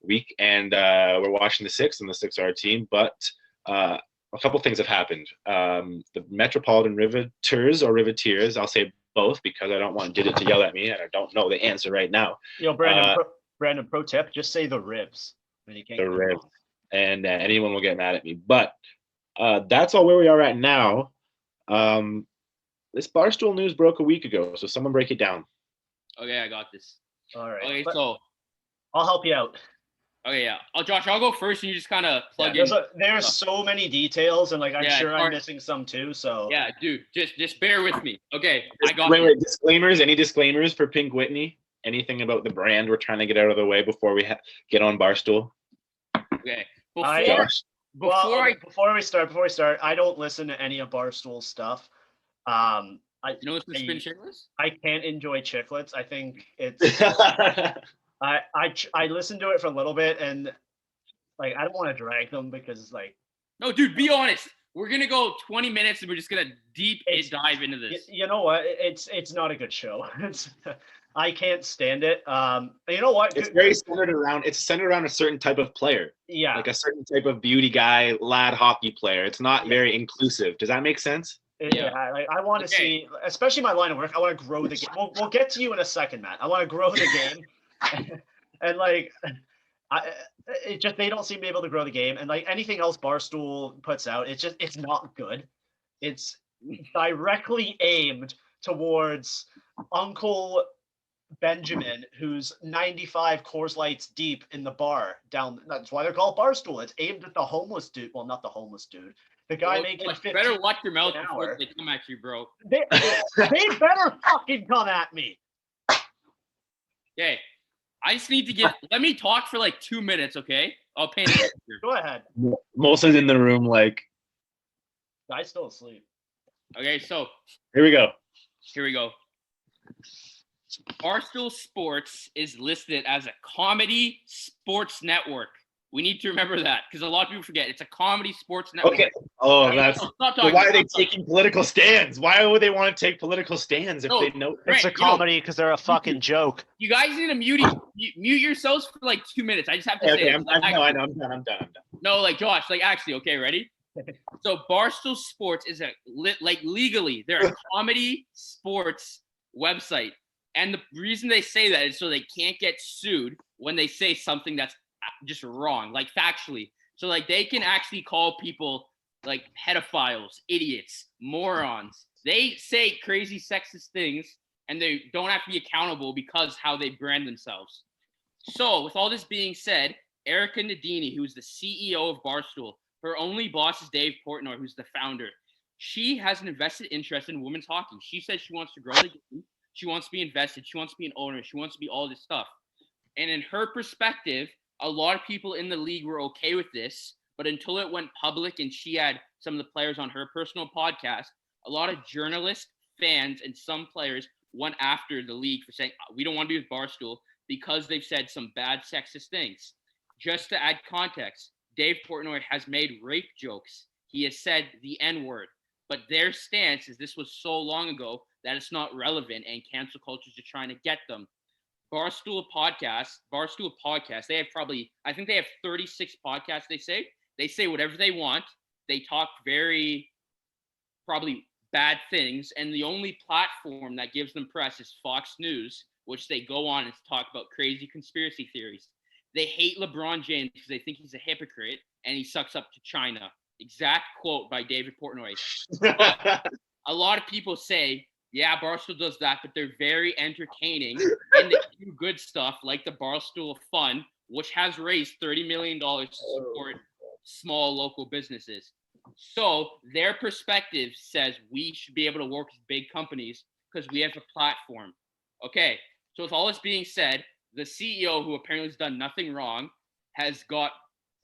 we're watching the Six, and the Six are our team. But a couple things have happened. The Metropolitan Riveteers, I'll say both because I don't want Didit to yell at me and I don't know the answer right now. Brandon, pro tip, just say the Ribs. The Ribs. And anyone will get mad at me. But that's all where we are at now. This Barstool news broke a week ago, so someone break it down. Okay, I got this. All right. Okay, so I'll help you out. Okay, yeah. Josh, I'll go first, and you just kind of plug in. There's so many details, and I'm sure I'm missing some too. So yeah, dude, just bear with me. Okay, I got. Wait, disclaimers. Any disclaimers for Pink Whitney? Anything about the brand we're trying to get out of the way before we get on Barstool? Okay. Before we start, I don't listen to any of Barstool's stuff. You know what's the spin chicklets? I can't enjoy chicklets. I think it's. I listened to it for a little bit and I don't want to drag them because no, dude, be honest. We're gonna go 20 minutes and we're just gonna dive into this. You know what? It's not a good show. I can't stand it. You know what? It's very centered around a certain type of player. Yeah. Like a certain type of beauty guy, lad hockey player. It's not very inclusive. Does that make sense? Yeah. I want to see, especially my line of work. I want to grow the game. We'll get to you in a second, Matt. I want to grow the game. And they don't seem to be able to grow the game, and anything else Barstool puts out, it's not good. It's directly aimed towards Uncle Benjamin, who's 95 Coors Lights deep in the bar down. That's why they're called Barstool. It's aimed at the homeless dude. Well, not the homeless dude. The guy making 15 better watch your mouth an before hour. they come at you, bro. They better fucking come at me. Okay. I just need to let me talk for 2 minutes, okay? I'll paint it. Go ahead. Molson's in the room Guy's still asleep. Okay, so Here we go. Barstool Sports is listed as a comedy sports network. We need to remember that because a lot of people forget it's a comedy sports network. Okay. Oh, why are they taking political stands? Why would they want to take political stands if they know it's a comedy because they're a fucking joke? You guys need to mute yourselves for 2 minutes. I just have to say it. I know. I'm done. No, Josh, actually, okay, ready? So Barstool Sports is legally they're a comedy sports website, and the reason they say that is so they can't get sued when they say something that's just wrong, factually. So they can actually call people pedophiles, idiots, morons. They say crazy sexist things and they don't have to be accountable because how they brand themselves. So with all this being said, Erica Nadini, who's the CEO of Barstool, her only boss is Dave Portnoy, who's the founder. She has an invested interest in women's hockey. She says she wants to grow the game. She wants to be invested. She wants to be an owner. She wants to be all this stuff. And in her perspective, a lot of people in the league were okay with this, but until it went public and she had some of the players on her personal podcast, a lot of journalists, fans, and some players went after the league for saying, we don't want to be with Barstool because they've said some bad sexist things. Just to add context, Dave Portnoy has made rape jokes. He has said the N-word, but their stance is this was so long ago that it's not relevant and cancel culture is just trying to get them. Barstool podcast, they have I think they have 36 podcasts, they say whatever they want. They talk very probably bad things. And the only platform that gives them press is Fox News, which they go on and talk about crazy conspiracy theories. They hate LeBron James because they think he's a hypocrite and he sucks up to China. Exact quote by David Portnoy. A lot of people say, yeah, Barstool does that, but they're very entertaining and they do good stuff like the Barstool Fund, which has raised $30 million to support small local businesses. So their perspective says we should be able to work with big companies because we have a platform. Okay, so with all this being said, the CEO, who apparently has done nothing wrong, has got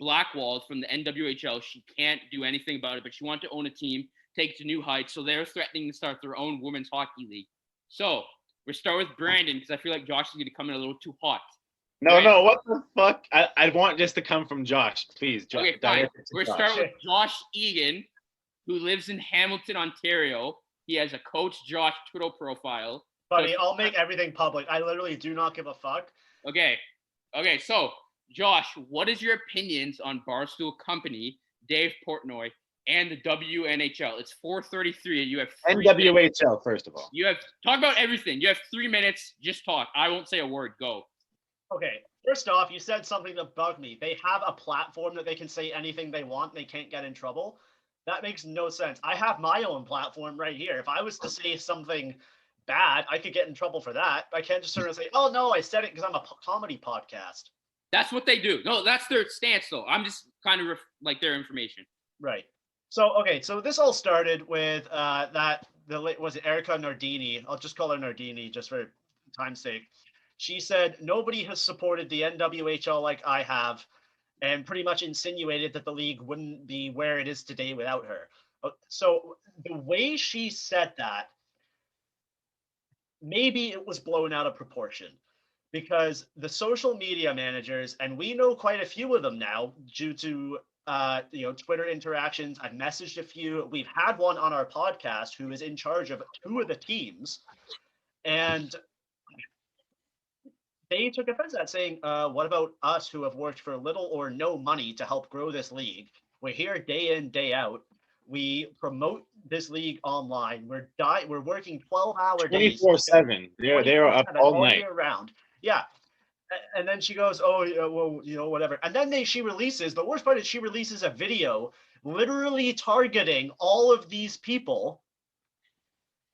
blackwalled from the NWHL. She can't do anything about it, but she wants to own a team, take it to new heights. So they're threatening to start their own women's hockey league. So we'll start with Brandon because I feel like Josh is going to come in a little too hot. No, what the fuck? I want this to come from Josh, please. Okay, fine. We're starting with Josh Egan, who lives in Hamilton, Ontario. He has a Coach Josh Twitter profile. Buddy, I'll make everything public. I literally do not give a fuck. Okay, so Josh, what is your opinions on Barstool Company, Dave Portnoy, and the WNHL? It's 4:33. You have NWHL, first of all. You have talk about everything. You have 3 minutes. Just talk. I won't say a word. Go. Okay, first off, you said something that bugged me. They have a platform that they can say anything they want. They can't get in trouble. That makes no sense. I have my own platform right here. If I was to say something bad, I could get in trouble for that. I can't just sort of say, oh, no, I said it because I'm a comedy podcast. That's what they do. No, that's their stance, though. I'm just kind of like their information. Right. So, okay, so this all started with was it Erica Nardini? I'll just call her Nardini just for time's sake. She said, nobody has supported the NWHL like I have, and pretty much insinuated that the league wouldn't be where it is today without her. So the way she said that, maybe it was blown out of proportion, because the social media managers, and we know quite a few of them now due to Twitter interactions. I've messaged a few. We've had one on our podcast who is in charge of 2 of the teams, and they took offense at saying, what about us who have worked for little or no money to help grow this league? We're here day in, day out. We promote this league online. We're working 12-hour days. 24/7. They're up all night. Year round. Yeah. And then she goes, oh, well, whatever. And then she releases, the worst part is she releases a video literally targeting all of these people.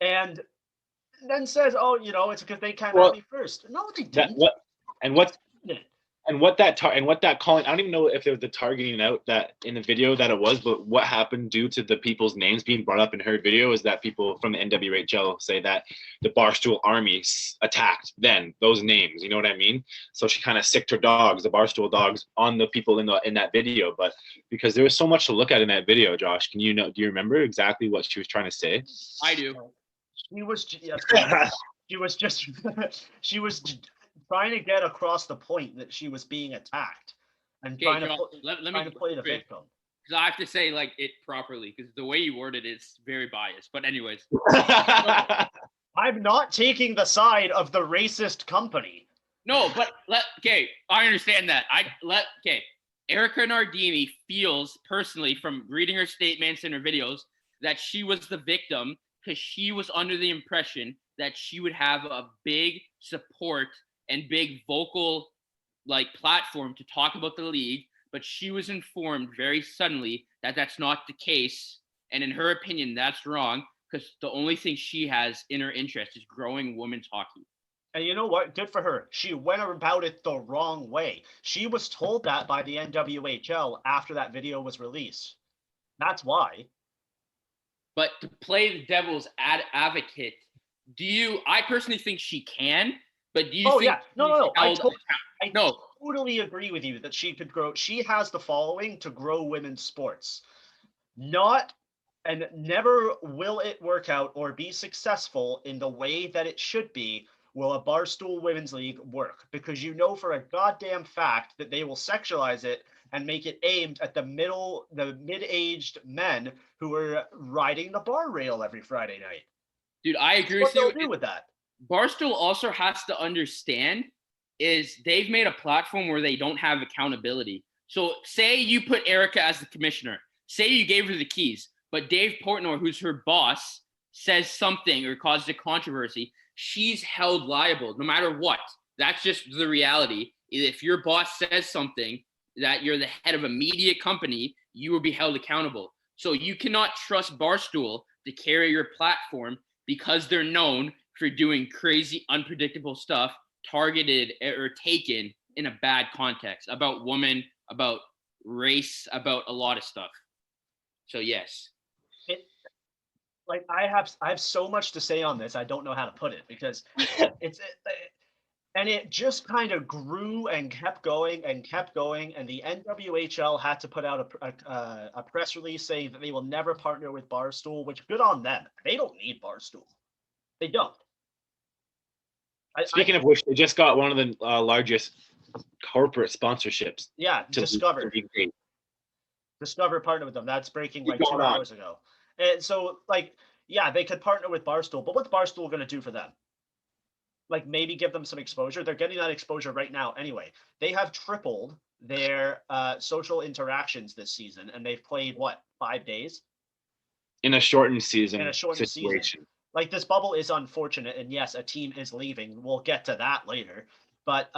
And then says, "Oh, it's because they came at me first." No, they didn't. What that calling? I don't even know if there was the targeting out that in the video that it was, but what happened due to the people's names being brought up in her video is that people from the NWHL say that the Barstool Army attacked those names. You know what I mean? So she kind of sicked her dogs, the Barstool dogs, on the people in that video. But because there was so much to look at in that video, Josh, do you remember exactly what she was trying to say? I do. She was just trying to get across the point that she was being attacked and trying to play the victim. Because I have to say it properly, because the way you worded it is very biased. But anyways. I'm not taking the side of the racist company. No, but I understand that. Erica Nardini feels personally from reading her statements and her videos that she was the victim because she was under the impression that she would have a big support and big vocal platform to talk about the league, but she was informed very suddenly that that's not the case, and in her opinion that's wrong because the only thing she has in her interest is growing women's hockey. And you know what? Good for her. She went about it the wrong way. She was told that by the NWHL after that video was released. That's why. But to play the devil's advocate, I personally think she can, but do you think... Yeah. No. I totally agree with you that she could grow. She has the following to grow women's sports. Never will it work out or be successful in the way that it should be will a Barstool Women's League work, because for a goddamn fact that they will sexualize it and make it aimed at the mid-aged men who are riding the bar rail every Friday night. Dude, I agree with you. What they'll do with that. Barstool also has to understand is they've made a platform where they don't have accountability. So say you put Erica as the commissioner, say you gave her the keys, but Dave Portnoy, who's her boss, says something or causes a controversy, she's held liable no matter what. That's just the reality. If your boss says something that you're the head of a media company, you will be held accountable. So you cannot trust Barstool to carry your platform because they're known for doing crazy, unpredictable stuff targeted or taken in a bad context about women, about race, about a lot of stuff. So yes. I have so much to say on this. I don't know how to put it because it just kind of grew and kept going, and the NWHL had to put out a press release saying that they will never partner with Barstool, which good on them. They don't need Barstool. They don't. Speaking of which, they just got one of the largest corporate sponsorships. Yeah, Discover. Discover partnered with them. That's breaking like 2 hours ago. And so, yeah, they could partner with Barstool, but what's Barstool going to do for them? Like, maybe give them some exposure. They're getting that exposure right now anyway. They have tripled their social interactions this season, and they've played, 5 days? In a shortened season. Season. Like, this bubble is unfortunate, and yes, a team is leaving. We'll get to that later. But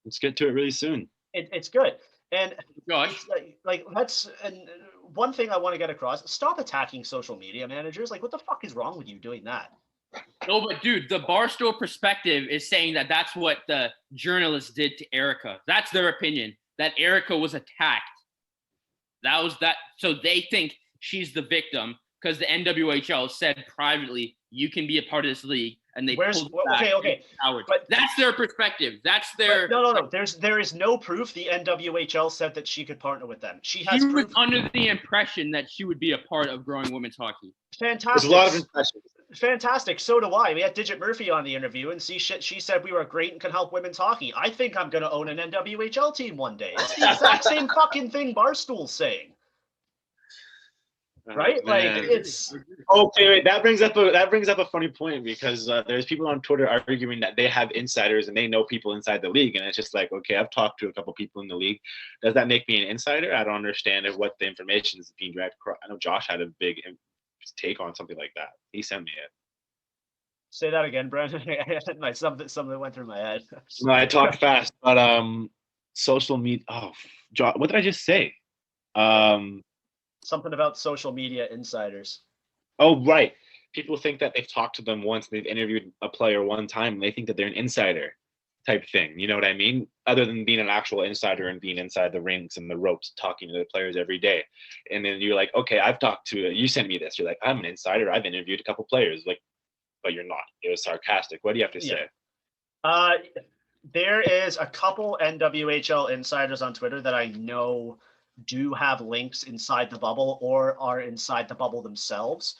let's get to it really soon. It's good. And Josh, and one thing I want to get across, stop attacking social media managers. Like, what the fuck is wrong with you doing that? No, but dude, the Barstool perspective is saying that that's what the journalists did to Erica. That's their opinion, that Erica was attacked. That was that. So they think she's the victim because the NWHL said privately, you can be a part of this league. And they pulled back. Okay. But that's their perspective. That's their. No. There is no proof the NWHL said that she could partner with them. She was under the impression that she would be a part of growing women's hockey. Fantastic. There's a lot of impressions. Fantastic. So do I. We had Digit Murphy on the interview, and she said we were great and can help women's hockey. I think I'm going to own an NWHL team one day. It's the exact same fucking thing Barstool's saying. Right? It's okay. Wait, that brings up a funny point because there's people on Twitter arguing that they have insiders and they know people inside the league, and it's just like, okay, I've talked to a couple people in the league. Does that make me an insider? I don't understand what the information is being dragged across. I know Josh had a big take on something like that. He sent me it. Say that again, Brandon. Something went through my head. No, I talked fast, but social media. Oh, Josh, what did I just say? Something about social media insiders. Oh, right. People think that they've talked to them once, they've interviewed a player one time, and they think that they're an insider type thing. You know what I mean? Other than being an actual insider and being inside the rings and the ropes, talking to the players every day. And then you're like, okay, I've talked to, you sent me this. You're like, I'm an insider. I've interviewed a couple players. Like, but you're not. It was sarcastic. What do you have to say? There is a couple NWHL insiders on Twitter that I know do have links inside the bubble or are inside the bubble themselves.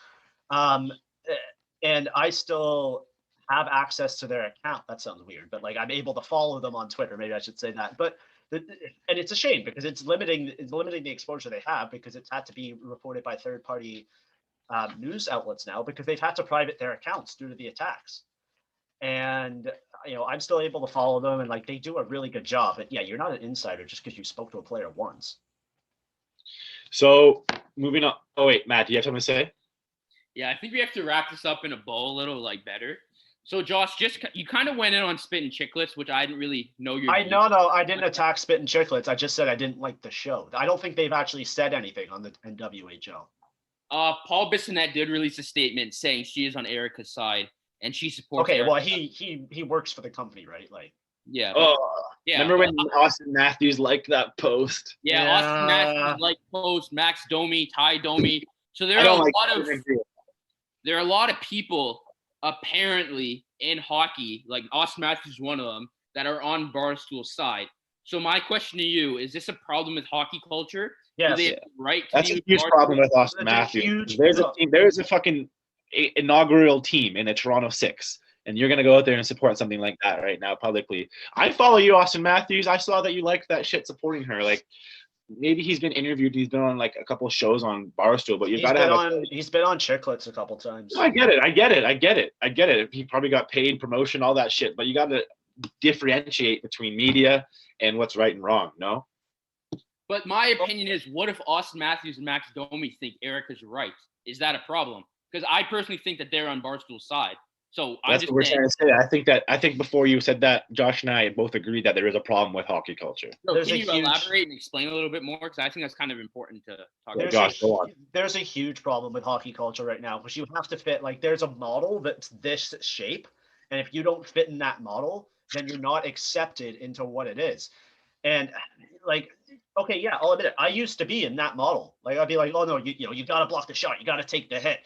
And I still have access to their account. That sounds weird, but I'm able to follow them on Twitter. Maybe I should say that. But and it's a shame because it's limiting the exposure they have because it's had to be reported by third-party news outlets now because they've had to private their accounts due to the attacks. And I'm still able to follow them, and they do a really good job. But yeah, you're not an insider just because you spoke to a player once. So moving on. Oh wait, Matt, do you have something to say? Yeah, I think we have to wrap this up in a bow a little better. So Josh, you kind of went in on Spit and Chicklets, which I didn't really know your. I didn't attack Spit and Chicklets. I just said I didn't like the show. I don't think they've actually said anything on the NWHL. Paul Bissonnette did release a statement saying she is on Erica's side and she supports. Okay, Erica. well he works for the company, right? Yeah. Yeah. Remember when Austin Matthews liked that post? Yeah. Austin Matthews liked post. Max Domi, Ty Domi. So there are a lot of people apparently in hockey, like Austin Matthews is one of them, that are on Barstool's side. So my question to you, is this a problem with hockey culture? Yes. That's a huge problem with Austin Matthews. There's a fucking inaugural team in the Toronto Six. And you're going to go out there and support something like that right now publicly. I follow you, Austin Matthews. I saw that you liked that shit supporting her. Maybe he's been interviewed. He's been on a couple shows on Barstool, but you've got to have he's been on Chicklets a couple times. I get it. He probably got paid promotion, all that shit. But you got to differentiate between media and what's right and wrong, no? But my opinion is, what if Austin Matthews and Max Domi think Erica's right? Is that a problem? Because I personally think that they're on Barstool's side. So that's what we're trying to say. I think before you said that, Josh and I both agreed that there is a problem with hockey culture. So can you elaborate and explain a little bit more? Because I think that's kind of important to talk about. Josh, go on. There's a huge problem with hockey culture right now because you have to fit. There's a model that's this shape, and if you don't fit in that model, then you're not accepted into what it is. And Okay, yeah, I'll admit it. I used to be in that model. Like I'd be like, oh no, you got to block the shot. You got to take the hit.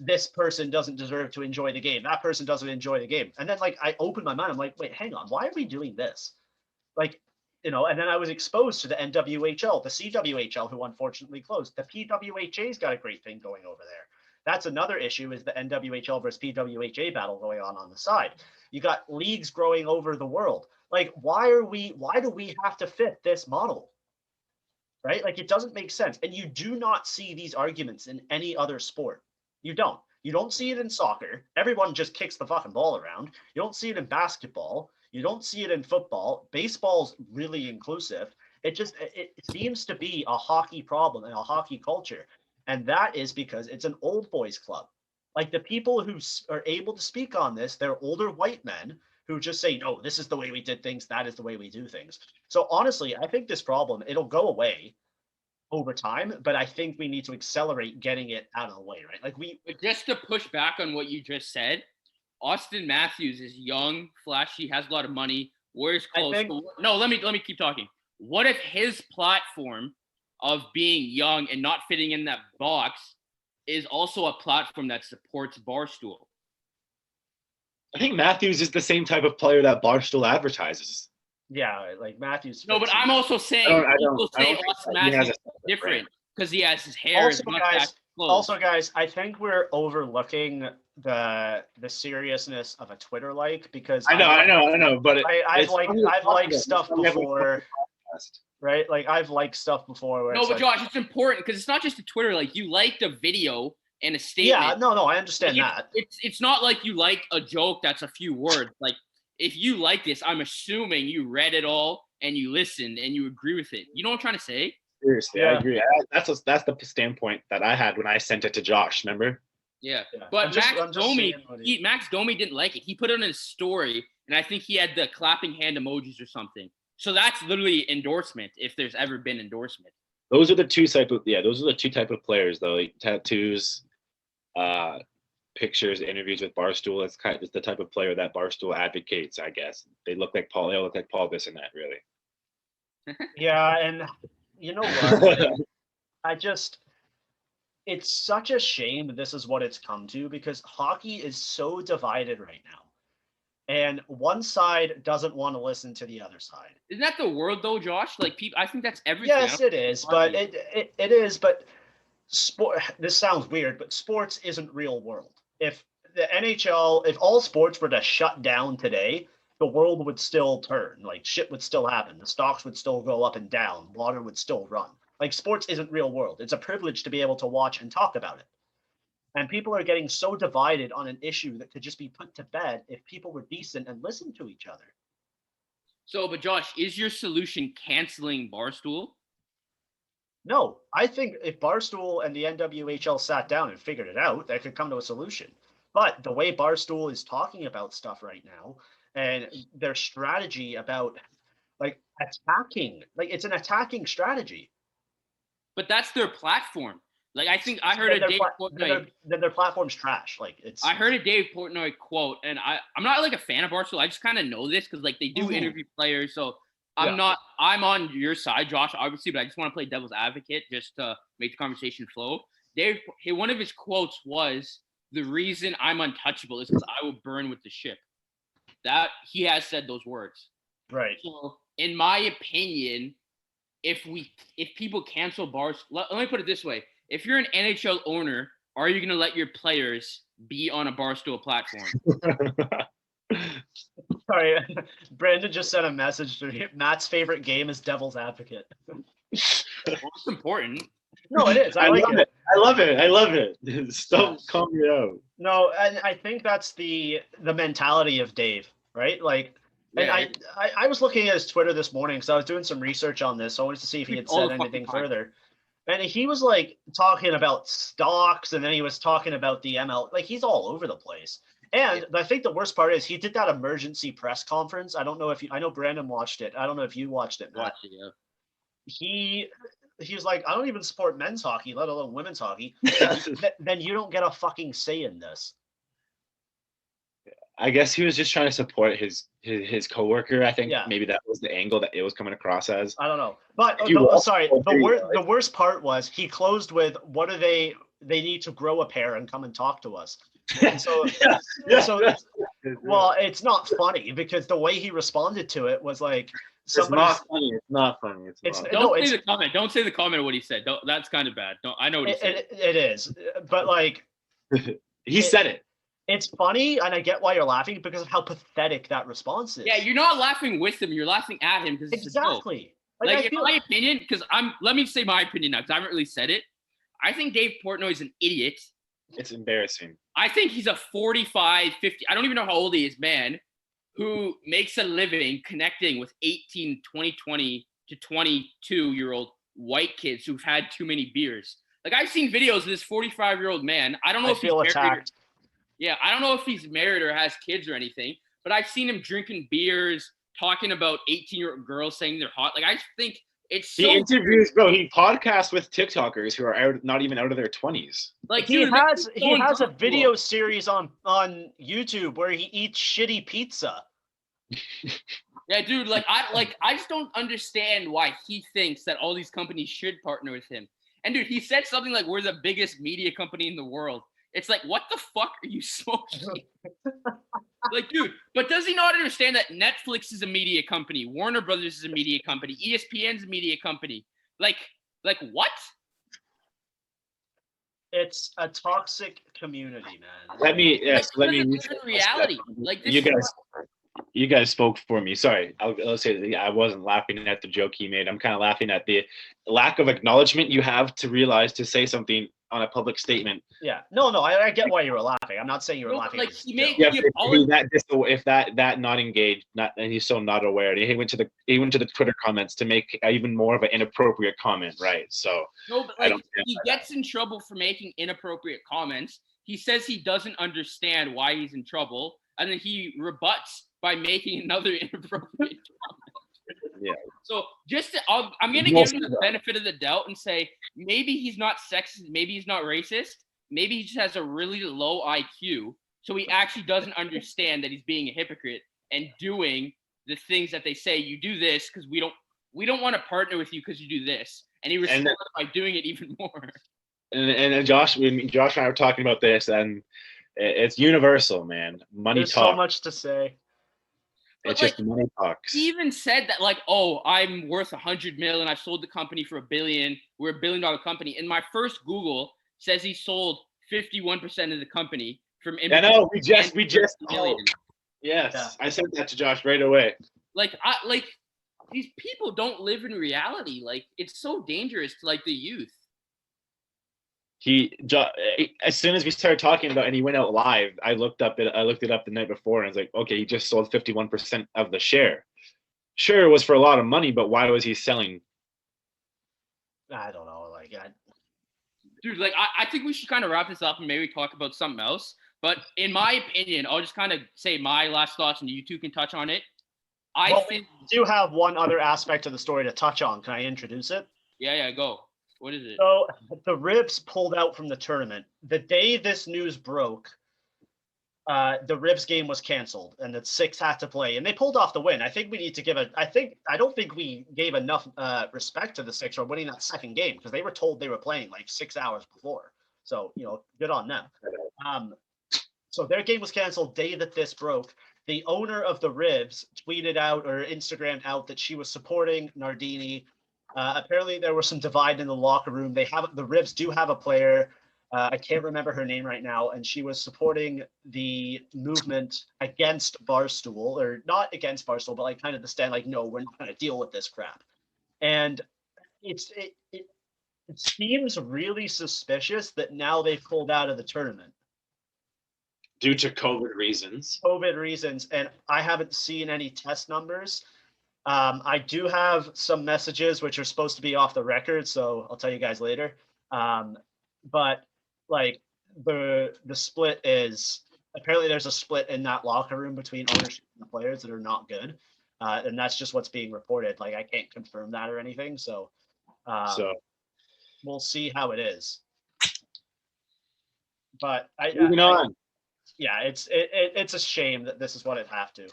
This person doesn't deserve to enjoy the game. That person doesn't enjoy the game. And then like I opened my mind. I'm like, wait, hang on. Why are we doing this? Like, and then I was exposed to the NWHL, the CWHL, who unfortunately closed. The PWHA's got a great thing going over there. That's another issue, is the NWHL versus PWHA battle going on the side. You got leagues growing over the world. Like, why do we have to fit this model? Right? Like, it doesn't make sense. And you do not see these arguments in any other sport. You don't. You don't see it in soccer. Everyone just kicks the fucking ball around. You don't see it in basketball. You don't see it in football. Baseball's really inclusive. It seems to be a hockey problem and a hockey culture. And that is because it's an old boys club. Like, the people who are able to speak on this, they're older white men who just say, no, this is the way we did things. That is the way we do things. So honestly, I think this problem, it'll go away over time, but I think we need to accelerate getting it out of the way, right? Like But just to push back on what you just said, Austin Matthews is young, flashy, has a lot of money, wears clothes. No, let me keep talking. What if his platform of being young and not fitting in that box is also a platform that supports Barstool? I think Matthews is the same type of player that Barstool advertises. Yeah, like Matthews. No, but I'm also saying people say Austin Matthews is different because he has his hair. Also, guys, I think we're overlooking the seriousness of a Twitter like, because I know, but I've liked stuff before, right? Like I've liked stuff before. Where Josh, it's important because it's not just a Twitter like. You liked a video and a statement. Yeah, no, I understand that. It's not like you like a joke that's a few words. Like, if you like this, I'm assuming you read it all and you listened and you agree with it. You know what I'm trying to say? Seriously, yeah. I agree. That's the standpoint that I had when I sent it to Josh. Remember? Yeah. But Max Domi didn't like it. He put it on his story, and I think he had the clapping hand emojis or something. So that's literally endorsement, if there's ever been endorsement. Those are the two type of players though. Like tattoos, pictures, interviews with Barstool. It's the type of player that Barstool advocates, I guess. They look like Paul. They look like Paul this and that, really. Yeah, and you know what? It's such a shame this is what it's come to, because hockey is so divided right now. And one side doesn't want to listen to the other side. Isn't that the world though, Josh? Like, I think that's everything. Yes, it is, but it is, but sport, this sounds weird, but sports isn't real world. If the NHL, if all sports were to shut down today, the world would still turn. Like, shit would still happen. The stocks would still go up and down. Water would still run. Like, sports isn't real world. It's a privilege to be able to watch and talk about it. And people are getting so divided on an issue that could just be put to bed if people were decent and listened to each other. So, but Josh, is your solution canceling Barstool? No, I think if Barstool and the NWHL sat down and figured it out, they could come to a solution. But the way Barstool is talking about stuff right now, and their strategy about like attacking, like it's an attacking strategy. But that's their platform. Like, I think I heard a Dave Portnoy. Their platform's trash. Like, it's. I heard a Dave Portnoy quote, and I'm not like a fan of Barstool. I just kind of know this because like they do interview players. So I'm on your side, Josh, obviously, but I just want to play devil's advocate just to make the conversation flow. One of his quotes was, "The reason I'm untouchable is because I will burn with the ship." That he has said those words. Right. So, in my opinion, if people cancel bars, let me put it this way: if you're an NHL owner, are you going to let your players be on a Barstool platform? Sorry, Brandon just sent a message to me. Matt's favorite game is Devil's Advocate. It's important. No, it is. I like it. I love it. Don't call me out. No, and I think that's the mentality of Dave, right? Like, and I was looking at his Twitter this morning because I was doing some research on this. So I wanted to see if he had said anything further. And he was like talking about stocks, and then he was talking about the ML. Like, he's all over the place. And I think the worst part is he did that emergency press conference. I don't know if I know Brandon watched it. I don't know if you watched it, Matt. Watched it, yeah. He was like, I don't even support men's hockey, let alone women's hockey. Then you don't get a fucking say in this. I guess he was just trying to support his coworker. I think Yeah. maybe that was the angle that it was coming across as. I don't know. But sorry, the worst part was he closed with, "What are they? They need to grow a pair and come and talk to us." And so, well, it's not funny because the way he responded to it was like, It's not funny. It's not funny. Don't say the comment. Don't say the comment of what he said. That's kind of bad. I know what he said. It is, but like, he said it. It's funny, and I get why you're laughing because of how pathetic that response is. Yeah, you're not laughing with him. You're laughing at him because exactly. Like in my opinion, because let me say my opinion now because I haven't really said it. I think Dave Portnoy is an idiot. It's embarrassing. I think he's a 45, 50, I don't even know how old he is, man, who makes a living connecting with 18, 20 to 22-year-old white kids who've had too many beers. Like, I've seen videos of this 45-year-old man. I don't know if he's married. Yeah, I don't know if he's married or has kids or anything, but I've seen him drinking beers, talking about 18-year-old girls saying they're hot. Like, I think it's so he interviews, bro. He podcasts with TikTokers who are not even out of their 20s. Like, he has a video series on YouTube where he eats shitty pizza. Yeah, dude. Like, I just don't understand why he thinks that all these companies should partner with him. And dude, he said something like, "We're the biggest media company in the world." It's like, what the fuck are you smoking? Like, dude, but does he not understand that Netflix is a media company, Warner Brothers is a media company, ESPN's a media company? Like what? It's a toxic community, man. Let me reality. Like this you guys spoke for me. Sorry, I'll say that I wasn't laughing at the joke he made. I'm kind of laughing at the lack of acknowledgement you have to realize to say something on a public statement. Yeah, no, I get why you were laughing. I'm not saying you were laughing. Like if that not engaged, and he's so not aware. He went to the Twitter comments to make even more of an inappropriate comment, right? So no, but like he gets in trouble for making inappropriate comments. He says he doesn't understand why he's in trouble, and then he rebuts by making another inappropriate comment. Yeah. So I'm going to give him the benefit of the doubt and say maybe he's not sexist, maybe he's not racist, maybe he just has a really low IQ, so he actually doesn't understand that he's being a hypocrite and doing the things that they say you do this because we don't want to partner with you because you do this, and he responds by doing it even more. And Josh and I were talking about this, and it's universal, man. There's so much to say. It's just money talks. He even said that, like, "Oh, I'm worth $100 million. I've sold the company for $1 billion. We're $1 billion company." And my first Google says he sold 51% of the company from. I know. We just. Oh, yes, yeah. I sent that to Josh right away. Like, these people don't live in reality. Like, it's so dangerous to like the youth. As soon as we started talking about, and he went out live, I looked it up the night before, and I was like, okay, he just sold 51% of the share. Sure, it was for a lot of money, but why was he selling? I don't know. Dude, I think we should kind of wrap this up and maybe talk about something else. But in my opinion, I'll just kind of say my last thoughts, and you two can touch on it. We do have one other aspect of the story to touch on. Can I introduce it? Yeah, go. What is it? So the Rivs pulled out from the tournament. The day this news broke, the Rivs game was canceled and the Six had to play, and they pulled off the win. I think we need to give I don't think we gave enough respect to the Six for winning that second game because they were told they were playing like 6 hours before. So, good on them. So their game was canceled day that this broke. The owner of the Rivs tweeted out or Instagrammed out that she was supporting Nardini. Apparently there was some divide in the locker room. The Rivs do have a player. I can't remember her name right now. And she was supporting the movement against Barstool, or not against Barstool, but like kind of the stand, like, no, we're not going to deal with this crap. And it seems really suspicious that now they've pulled out of the tournament. Due to COVID reasons. And I haven't seen any test numbers. I do have some messages which are supposed to be off the record, so I'll tell you guys later. But like the split is apparently there's a split in that locker room between ownership and the players that are not good, and that's just what's being reported. Like, I can't confirm that or anything, so we'll see how it is. But moving on. Yeah, it's a shame that this is what it have to.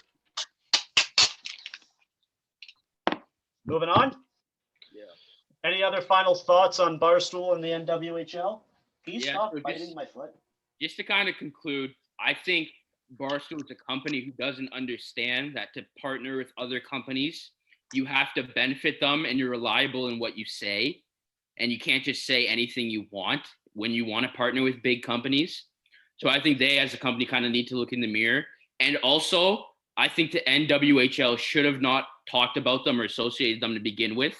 Moving on. Yeah. Any other final thoughts on Barstool and the NWHL? Please stop so biting my foot. Just to kind of conclude, I think Barstool is a company who doesn't understand that to partner with other companies, you have to benefit them and you're reliable in what you say. And you can't just say anything you want when you want to partner with big companies. So I think they, as a company, kind of need to look in the mirror. And also, I think the NWHL should have not talked about them or associated them to begin with.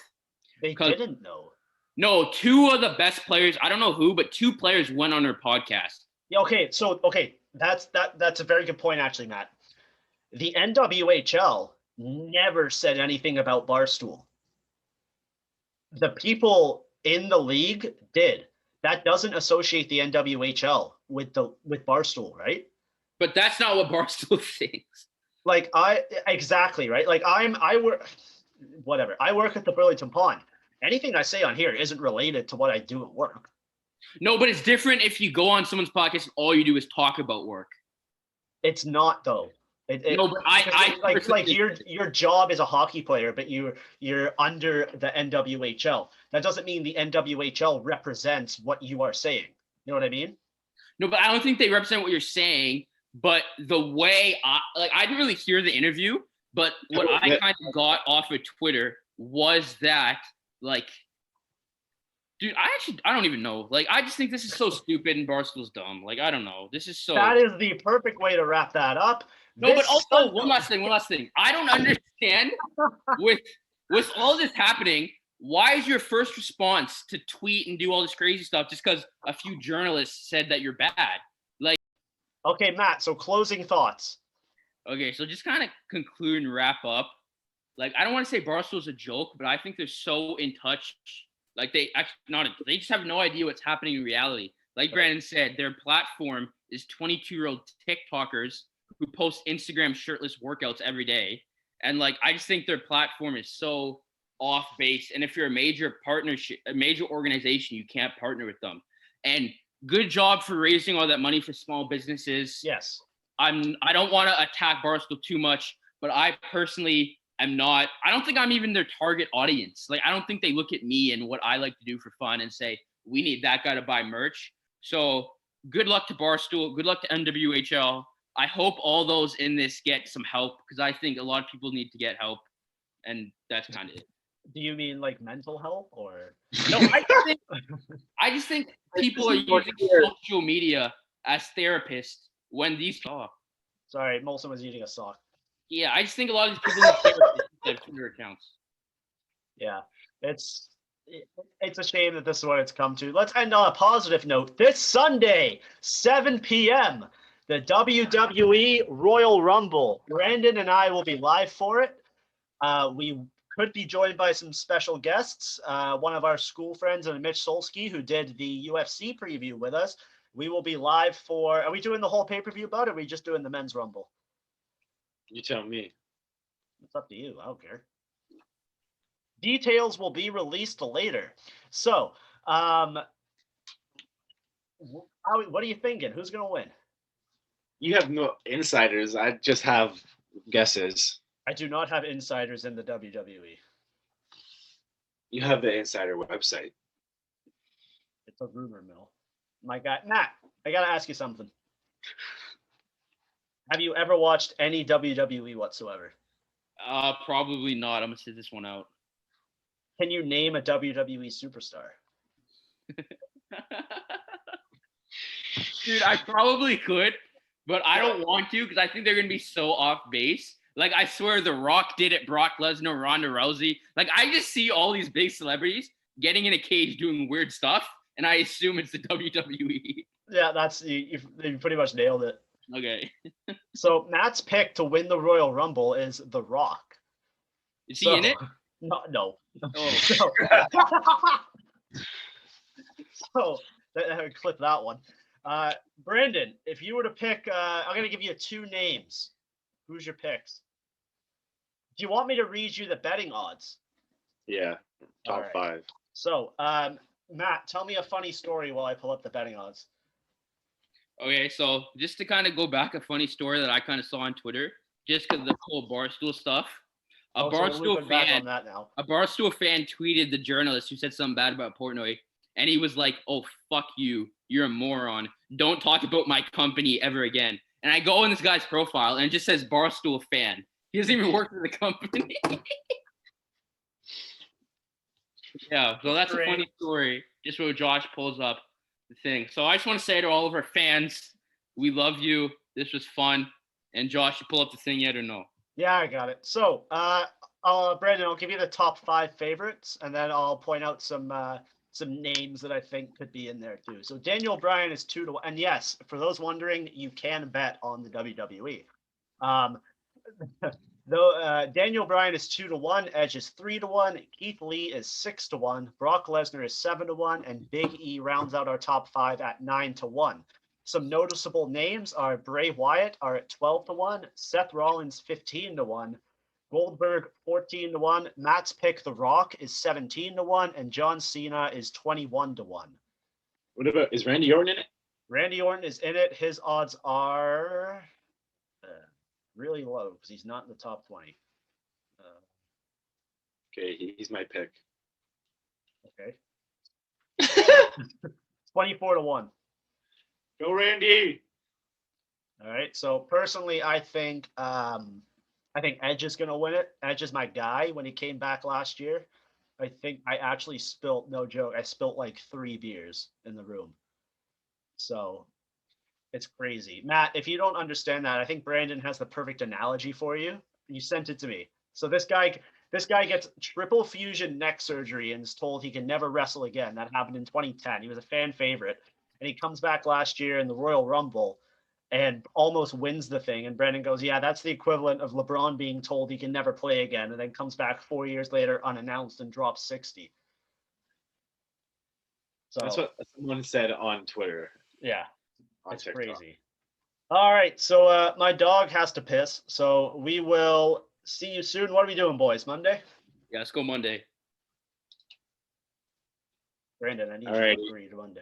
They didn't know. No, two of the best players, I don't know who, but two players went on their podcast. Yeah, okay. So, that's a very good point, actually, Matt. The NWHL never said anything about Barstool. The people in the league did. That doesn't associate the NWHL with Barstool, right? But that's not what Barstool thinks. Like exactly, right? Like I work at the Burlington Pond. Anything I say on here isn't related to what I do at work. No, but it's different if you go on someone's podcast and all you do is talk about work. It's not though. No, but I like your job is a hockey player, but you're under the NWHL. That doesn't mean the NWHL represents what you are saying. You know what I mean? No, but I don't think they represent what you're saying. But the way I didn't really hear the interview, but what I kind of got off of Twitter was that, like, dude, I don't even know. Like, I just think this is so stupid and Barstool's dumb. Like, I don't know. This is so. That is the perfect way to wrap that up. No, but also one last thing. I don't understand with all this happening. Why is your first response to tweet and do all this crazy stuff just because a few journalists said that you're bad? Like, okay, Matt. So closing thoughts. Okay, so just kind of conclude and wrap up. Like, I don't want to say Barstool's a joke, but I think they're so in touch. Like, they just have no idea what's happening in reality. Like Brandon said, their platform is 22-year-old TikTokers who post Instagram shirtless workouts every day. And like, I just think their platform is so off base. And if you're a major organization, you can't partner with them. And good job for raising all that money for small businesses. Yes. I don't want to attack Barstool too much, but I personally am not. I don't think I'm even their target audience. Like, I don't think they look at me and what I like to do for fun and say, we need that guy to buy merch. So good luck to Barstool. Good luck to NWHL. I hope all those in this get some help because I think a lot of people need to get help. And that's kind of it. Do you mean like mental help or? No, I just think people are using social media as therapists when these talk. Sorry, Molson was eating a sock. Yeah, I just think a lot of these people have Twitter accounts. Yeah, it's a shame that this is what it's come to. Let's end on a positive note. This Sunday, 7 p.m., the WWE Royal Rumble. Brandon and I will be live for it. We could be joined by some special guests. One of our school friends, Mitch Solsky, who did the UFC preview with us. We will be live for. Are we doing the whole pay-per-view bout, or are we just doing the men's Rumble? You tell me. It's up to you. I don't care. Details will be released later. So, what are you thinking? Who's going to win? You have no insiders. I just have guesses. I do not have insiders in the WWE. You have the insider website. It's a rumor mill. My guy, Matt, I got to ask you something. Have you ever watched any WWE whatsoever? Probably not. I'm going to sit this one out. Can you name a WWE superstar? Dude, I probably could, but I don't want to because I think they're going to be so off base. Like, I swear The Rock did it, Brock Lesnar, Ronda Rousey. Like, I just see all these big celebrities getting in a cage doing weird stuff, and I assume it's the WWE. Yeah, you pretty much nailed it. Okay. So Matt's pick to win the Royal Rumble is The Rock. Is he in it? No. Oh. So clip that one. Brandon, if you were to pick, I'm going to give you two names. Who's your picks? Do you want me to read you the betting odds? Yeah, top 5. So, Matt, tell me a funny story while I pull up the betting odds. Okay, so just to kind of go back, a funny story that I kind of saw on Twitter, just because the whole Barstool stuff. A So we're looping back on that now. A Barstool fan tweeted the journalist who said something bad about Portnoy, and he was like, "Oh, fuck you, you're a moron. Don't talk about my company ever again." And I go on this guy's profile, and it just says Barstool fan. He doesn't even work for the company. Yeah, so that's a funny story. Just where Josh pulls up the thing. So I just want to say to all of our fans, we love you. This was fun. And Josh, you pull up the thing yet or no? Yeah, I got it. So, Brandon, I'll give you the top 5 favorites, and then I'll point out some names that I think could be in there too. So Daniel Bryan is 2-1, and yes, for those wondering, you can bet on the WWE. Though Daniel Bryan is 2-1, Edge is 3-1, Keith Lee is 6-1, Brock Lesnar is 7-1, and Big E rounds out our top 5 at 9-1. Some noticeable names are Bray Wyatt are at 12-1, Seth Rollins 15-1, Goldberg 14-1, Matt's pick The Rock is 17-1, and John Cena is 21-1. What about, is Randy Orton in it? Randy Orton is in it. His odds are really low because he's not in the top 20. Okay, he's my pick. Okay. 24-1. Go Randy. All right. So personally, I think Edge is going to win it. Edge is my guy. When he came back last year, I think I actually spilt, no joke, I spilt like 3 beers in the room. So it's crazy. Matt, if you don't understand that, I think Brandon has the perfect analogy for you. You sent it to me. So this guy gets triple fusion neck surgery and is told he can never wrestle again. That happened in 2010. He was a fan favorite. And he comes back last year in the Royal Rumble and almost wins the thing. And Brandon goes, yeah, that's the equivalent of LeBron being told he can never play again, and then comes back 4 years later unannounced and drops 60. So that's what someone said on Twitter. Yeah, it's crazy. All right, so my dog has to piss, so we will see you soon. What are we doing, boys? Monday? Yeah, let's go Monday. Brandon, I need you to agree to Monday.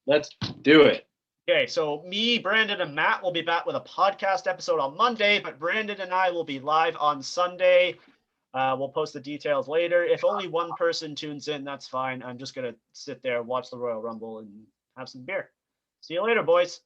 Let's do it. Okay, so me, Brandon, and Matt will be back with a podcast episode on Monday, but Brandon and I will be live on Sunday. We'll post the details later. If only one person tunes in, that's fine. I'm just going to sit there, watch the Royal Rumble, and have some beer. See you later, boys.